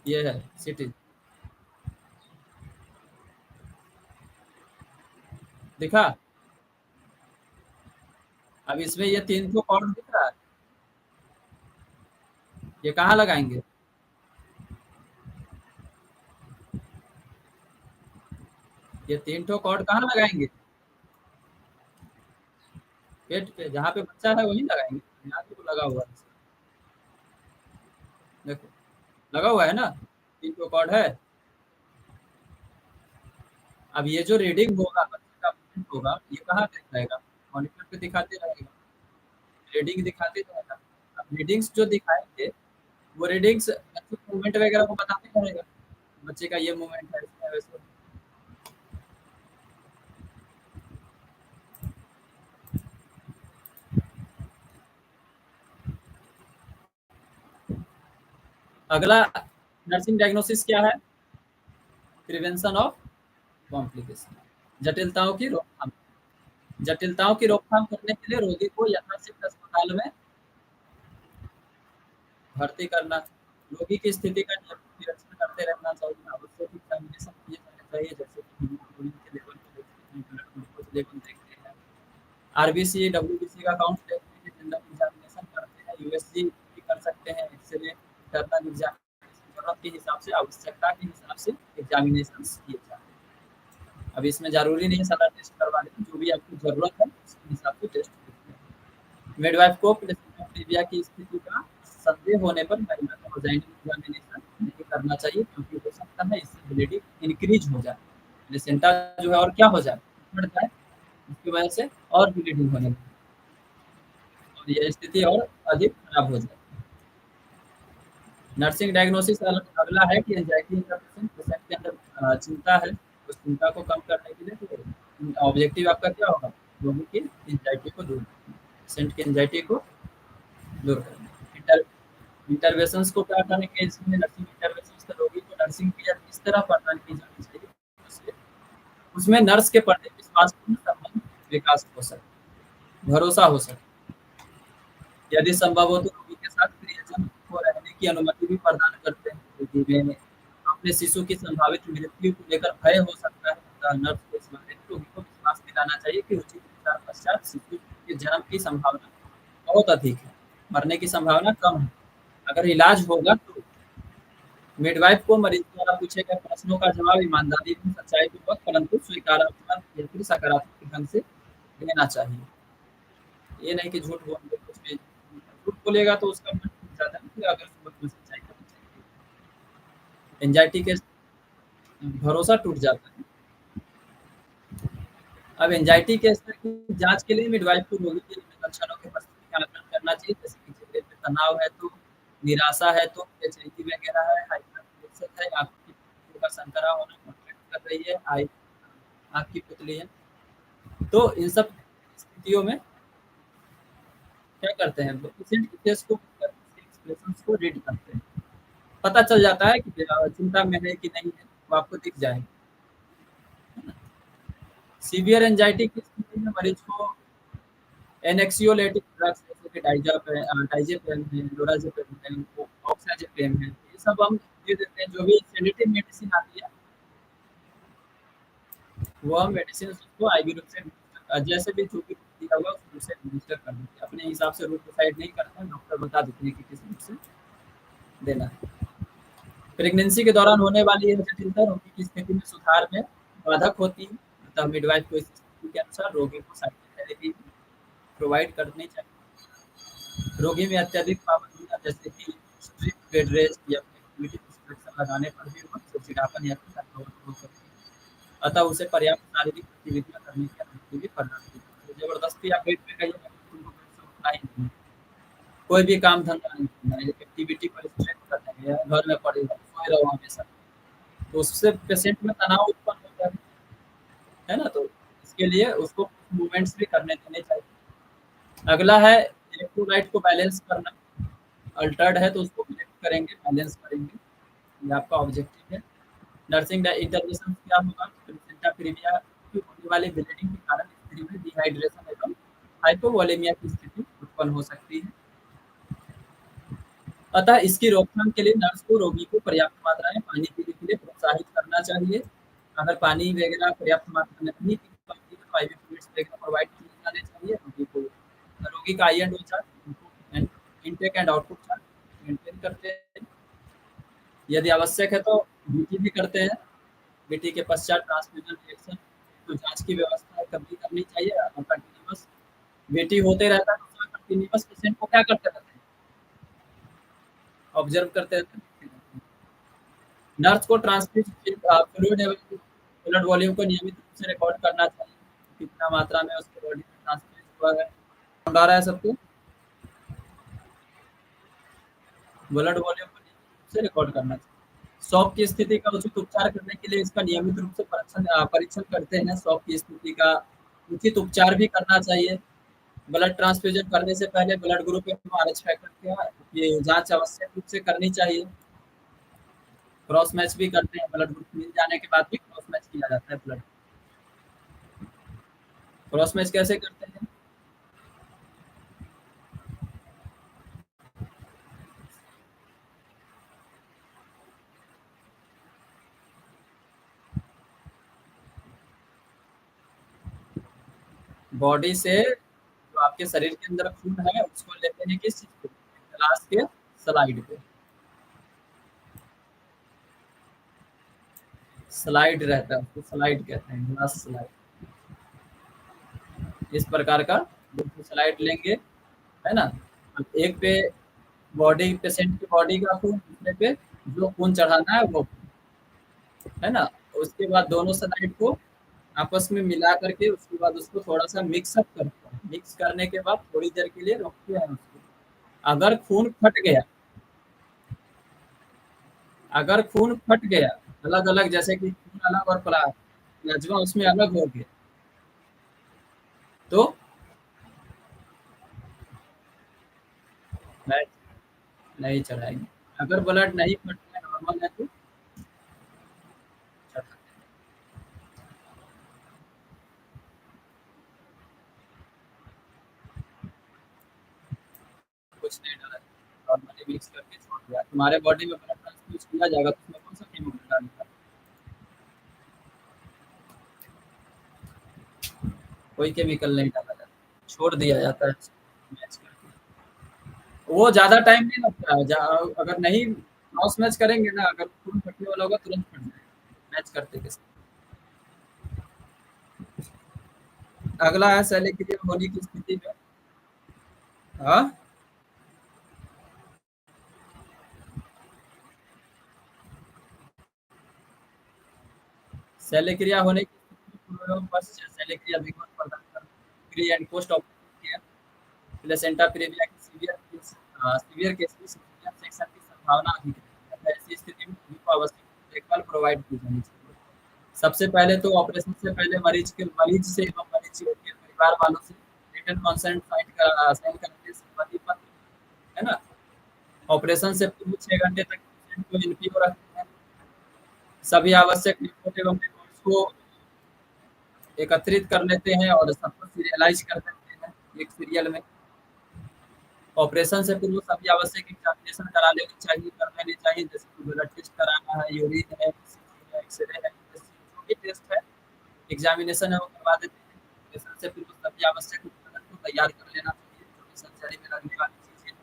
ये है सिटी, दिखा। अब इसमें ये 3 तो कॉर्ड दिख रहा है, ये कहाँ लगाएंगे, ये 3 ठो कॉर्ड कहाँ लगाएंगे, पेट पे जहाँ पे बच्चा है वहीं लगाएंगे, यहाँ पे तो लगा हुआ है, देखो लगा हुआ है ना, 3 ठो कॉर्ड है। अब ये जो रीडिंग होगा बच्चे का movement होगा, ये कहाँ दिखाएगा, मॉनिटर पे दिखाते रहेगा, रीडिंग दिखाते रहेगा। अब रीडिंग्स जो दिखाएंगे वो रीडिंग्स बच्चे मूवमेंट वगैरह को बताते रहेगा, बच्चे का ये मूवमेंट है, इसमें वैसे। अगला नर्सिंग डायग्नोसिस क्या है, प्रिवेंशन ऑफ कॉम्प्लिकेशन, जटिलताओं की रोकथाम। जटिलताओं की रोकथाम करने के लिए रोगी को यथाशीघ्र अस्पताल में भर्ती करना, रोगी की स्थिति का नियमित निरीक्षण करते रहना चाहिए, आवश्यक एग्जामिनेशन किए जाने चाहिए, जैसे कि हीमोग्लोबिन के लेवल को देखते हैं, ब्लड ग्लूकोज लेवल देखते हैं, आरबीसी डब्ल्यूबीसी का काउंट देखते हैं, जनरल एग्जामिनेशन करते हैं, यूएसजी भी कर सकते हैं, एक्सरे, इंटरनल एग्जामिनेशन, जरूरत के हिसाब से, आवश्यकता के हिसाब से एग्जामिनेशन किए जाते हैं। अब इसमें जरूरी नहीं है सारा टेस्ट करवा लें, जो भी आपको जरूरत है उसके हिसाब से टेस्ट करते हैं। मिडवाइफ को प्लेसेंटा की स्थिति का संदेह होने पर महिला का वजाइनल एग्जामिनेशन नहीं करना चाहिए, क्योंकि हो सकता है इससे ब्लीडिंग इंक्रीज हो जाए, प्लेसेंटा जो है और क्या हो जाए, बढ़ जाए, इसकी वजह से और ब्लीडिंग होने लगे और यह स्थिति और अधिक खराब हो जाए। नर्सिंग डायग्नोसिस अगला है कि एंजाइटी इंटरवेंशन, पेशेंट के अंदर चिंता है, उस चिंता को कम करने के लिए तो ऑब्जेक्टिव आपका क्या होगा, लोगों की एंजाइटी को दूर करना, पेशेंट की एंजाइटी को दूर करना। इंटरवेंशंस को क्या करने के, इसमें नर्सिंग इंटरवेंशंस तो रोगी को नर्सिंग केयर किस तरह प्रदान की जानी चाहिए, उसमें नर्स के प्रति विश्वासपूर्ण संबंध विकास हो सके, भरोसा हो सके, यदि संभव हो तो रोगी के साथ प्रियजन को रहने की अनुमति भी प्रदान करते हैं, रोगी में अपने शिशु की संभावित मृत्यु को लेकर भय हो सकता है, नर्स को इस बारे में रोगी को विश्वास दिलाना चाहिए कि उचित उपचार पश्चात शिशु के जन्म की संभावना बहुत अधिक है, मरने की संभावना कम है। अगर इलाज होगा तो मिडवाइफ को मरीज द्वारा पूछे गए प्रश्नों का जवाब ईमानदारी और सच्चाई पूर्वक परंतु स्वीकारात्मक या फिर सकारात्मक ढंग से देना चाहिए। ये नहीं कि झूठ बोल दे कुछ भी, झूठ बोलेगा तो उसका मन टूट जाता है, फिर अगर सुबह में सच्चाई करनी चाहिए। एंजाइटी के भरोसा टूट जाता है। अब एंजाइटी के स्तर की जांच के लिए मिडवाइफ को रोगी के लक्षणों के उपस्थिति का आकलन करना चाहिए, जैसे कि चेहरे पे तनाव है तो, निराशा है तो, बेचैनी वगैरह है, हाइपरटेंशन है, आंखों की का संतरा होना, कॉन्ट्रैक्ट कर रही है, आँख की पुतली है। तो इन सब स्थितियों में क्या करते हैं, पेशेंट के फेस को एक्सप्रेशंस को रीड करते हैं, पता चल जाता है कि चिंता में है कि नहीं है, वो आपको दिख जाएगा। सीवियर एंजाइटी की स्थिति में मरीज को एनेक्सियोलेटिक ड्रग्स जैसे कि डाइज़ेपेम है, लोराज़ेपेम है, ऑक्साज़ेपेम है, ये सब हम दे देते हैं। जो भी सेडेटिव मेडिसिन आती है, वो हम मेडिसिन उसको आईवी रूप से जैसे भी जो भी दिया हुआ उस रूप से एडमिनिस्टर कर देते हैं। अपने हिसाब से रूट डिसाइड नहीं करते हैं, डॉक्टर बता देते हैं कि किस रूप से देना है। प्रेगनेंसी के दौरान होने वाली यह जटिलता रोगी की स्थिति में सुधार में बाधक होती है, अतः मिडवाइफ को इस स्थिति के अनुसार रोगी को साइकोथेरेपी प्रोवाइड करनी चाहिए। रोगी में अत्यधिक पाबंदियां जैसे कि स्ट्रिक्ट बेड रेस्ट या एक्टिविटी रिस्ट्रिक्शन लगाने पर भी वह चिड़चिड़ापन या फिर थकावट हो सकती है, अतः उसे पर्याप्त शारीरिक गतिविधियां करने की अनुमति भी प्रदान की जाती है। जबरदस्ती आप बेड पे कहिए तुमको बेड से उठना ही नहीं है, कोई भी काम धंधा नहीं करना है, एक्टिविटी पर रिस्ट्रिक्ट कर देंगे या घर में पड़े रहो, सोए रहो हमेशा, तो उससे पेशेंट में तनाव उत्पन्न होता है ना? तो इसके लिए उसको मूवमेंट्स भी करने देने चाहिए। अगला है इलेक्ट्रोलाइट को बैलेंस करना, अल्टर्ड है तो उसको करेक्ट करेंगे, बैलेंस करेंगे, ये आपका ऑब्जेक्टिव है। नर्सिंग इंटरवेंशन क्या होगा, प्लेसेंटा प्रीविया की होने वाली ब्लीडिंग के कारण स्त्री में डिहाइड्रेशन एवं हाइपोवोलेमिया की स्थिति उत्पन्न हो सकती है, अतः इसकी रोकथाम के लिए नर्स को रोगी को पर्याप्त मात्रा में पानी पीने के लिए प्रोत्साहित करना चाहिए। अगर पानी वगैरह पर्याप्त मात्रा में नहीं पी पाती है तो आईवी फ्लूइड्स वगैरह प्रोवाइड किए जाने चाहिए रोगी को। रोगी का I and O chart, intake and output chart maintain करते हैं। यदि आवश्यक है तो बीटी भी करते हैं। बीटी के पश्चात ट्रांसफ्यूजन रिएक्शन तो जांच की व्यवस्था कभी करनी चाहिए। कंटिन्यूअस बीटी होते रहता है तो कंटिन्यूअस पेशेंट को क्या करते रहते हैं, ऑब्जर्व करते रहते हैं। नर्स को ट्रांसफ्यूजन फ्लूइड एवं ब्लड वॉल्यूम को नियमित रूप से रिकॉर्ड करना चाहिए, कितना मात्रा में उसके बॉडी में ट्रांसफ्यूज हुआ है, साउंड आ रहा है सबको, ब्लड वॉल्यूम को नियमित रूप से रिकॉर्ड करना चाहिए। शॉक की स्थिति का उचित उपचार करने के लिए इसका नियमित रूप से परीक्षण करते हैं। शॉक की स्थिति का उचित उपचार भी करना चाहिए। ब्लड ट्रांसफ्यूजन करने से पहले ब्लड ग्रुप एवं आरएच फैक्टर का ये जांच आवश्यक रूप से करनी चाहिए। क्रॉस मैच भी करते हैं, ब्लड ग्रुप मिल जाने के बाद भी क्रॉस मैच किया जाता है। ब्लड क्रॉस मैच कैसे करते हैं, बॉडी से जो आपके शरीर के अंदर खून है उसको लेते हैं किस चीज पे, ग्लास के स्लाइड पे, स्लाइड रहता है उसको स्लाइड कहते हैं, ग्लास स्लाइड। इस प्रकार का स्लाइड लेंगे, है ना? एक पे बॉडी, पेशेंट की बॉडी का खून, दूसरे पे जो खून चढ़ाना है वो, है ना? उसके बाद दोनों स्लाइड को आपस में मिला करके उसके बाद उसको थोड़ा सा मिक्सअप करते हैं। मिक्स करने के बाद थोड़ी देर के लिए रोकते हैं उसको। अगर खून फट गया, अगर खून फट गया अलग अलग, जैसे कि खून अलग और प्लाज्मा उसमें अलग हो गया, तो नहीं, नहीं चढ़ाएंगे। अगर ब्लड नहीं फट गया, नॉर्मल है तो चढ़ा, कुछ नहीं डाला, नॉर्मली मिक्स करके छोड़ दिया। तुम्हारे बॉडी में ब्लड ट्रांसफ्यूज किया जाएगा तो उसमें कौन सा केमिकल कोई केमिकल नहीं डाला जाता, छोड़ दिया जाता है मैच करके। वो ज़्यादा टाइम नहीं लगता है, अगर नहीं क्रॉस मैच करेंगे ना, अगर खून फटने वाला होगा तुरंत फट जाएगा मैच करते के साथ। अगला है शल्यक्रिया होने की स्थिति में। हाँ, शल्यक्रिया होने की स्थिति में पूर्व एवं पश्चात शल्यक्रिया विकल्प प्रदान करना, pre and post operative care, placenta praevia की सीवियर केस में सिजेरियन सेक्शन की संभावना अधिक रहती है। ऐसी स्थिति में सभी को आवश्यक देखभाल प्रोवाइड की जानी चाहिए। सबसे पहले तो ऑपरेशन से पहले मरीज से एवं मरीज के परिवार वालों से रिटन कंसेंट साइन करने संबंधी पत्र, है ना। ऑपरेशन से पूर्व 6 घंटे तक पेशेंट को इनक्यूब रखते हैं। सभी आवश्यक रिपोर्ट एवं रिकॉर्ड्स को एकत्रित कर लेते हैं और सबको सीरियलाइज कर देते हैं एक सीरियल में। ऑपरेशन से पूर्व सभी आवश्यक एग्जामिनेशन करा लेनी चाहिए, कर लेनी चाहिए, जैसे कि ब्लड टेस्ट कराना है, यूरिन है, एक्सरे है, जो भी टेस्ट है, एग्जामिनेशन है वो करवा देते हैं। ऑपरेशन से पूर्व सभी आवश्यक उपकरण को तैयार कर लेना चाहिए, जो भी सर्जरी में लगने वाली चीजें।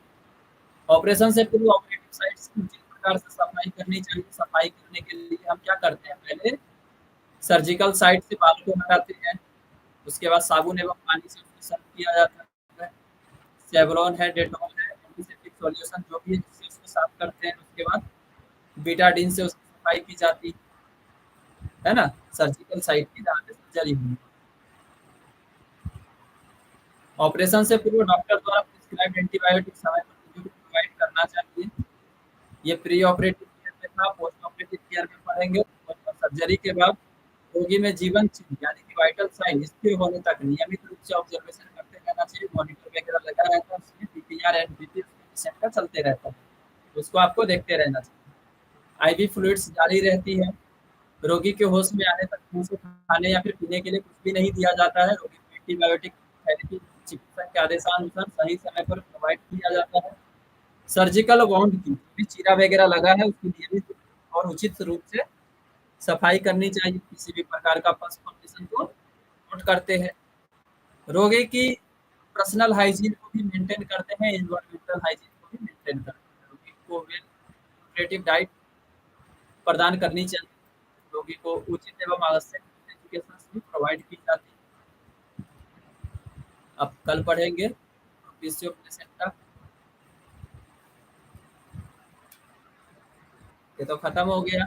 ऑपरेशन से पूर्व ऑपरेटिव साइट्स की उचित प्रकार से सफाई करनी चाहिए। सफाई करने के लिए हम क्या करते हैं, पहले सर्जिकल साइट से बाल को हटाते हैं, उसके बाद साबुन एवं पानी से उसको साफ किया जाता है। सेवलॉन है, डेटॉल है, एंटीसेप्टिक सॉल्यूशन जो भी है, जिससे उसको साफ करते हैं। उसके बाद बीटाडीन से उसकी सफाई की जाती है ना, सर्जिकल साइट की जहाँ पे सर्जरी हुई। ऑपरेशन से पूर्व डॉक्टर द्वारा प्रिस्क्राइब्ड एंटीबायोटिक समय पर प्रोवाइड करना चाहिए। ये प्री ऑपरेटिव केयर में था, पोस्ट ऑपरेटिव केयर में पढ़ेंगे। और सर्जरी के बाद रोगी में जीवन चिन्ह यानी कि वाइटल साइन स्थिर होने तक नियमित रूप से ऑब्जर्वेशन करते रहना चाहिए। मॉनिटर वगैरह लगा रहता है उसमें, पीपीआर एंड बीपी पेशेंट का चलते रहता है, उसको आपको देखते रहना चाहिए। आईवी फ्लूइड्स जारी रहती है। रोगी के होश में आने तक मुंह से खाने या फिर पीने के लिए कुछ भी नहीं दिया जाता है। रोगी को एंटीबायोटिक थेरेपी चिकित्सक के आदेशानुसार सही समय पर प्रोवाइड किया जाता है। सर्जिकल वाउंड की भी चीरा वगैरह लगा है उसकी नियमित और उचित रूप से सफाई करनी चाहिए। किसी भी प्रकार का पस कंडीशन को नोट करते हैं। रोगी की पर्सनल हाइजीन को भी मेंटेन करते हैं, एनवायरमेंटल हाइजीन को भी मेंटेन करते हैं। रोगी को वेल न्यूट्रिटिव डाइट प्रदान करनी चाहिए। रोगी को उचित एवं आवश्यक एजुकेशन भी प्रोवाइड की जाती है। अब कल पढ़ेंगे प्लेसेंटा। ये तो खत्म हो गया।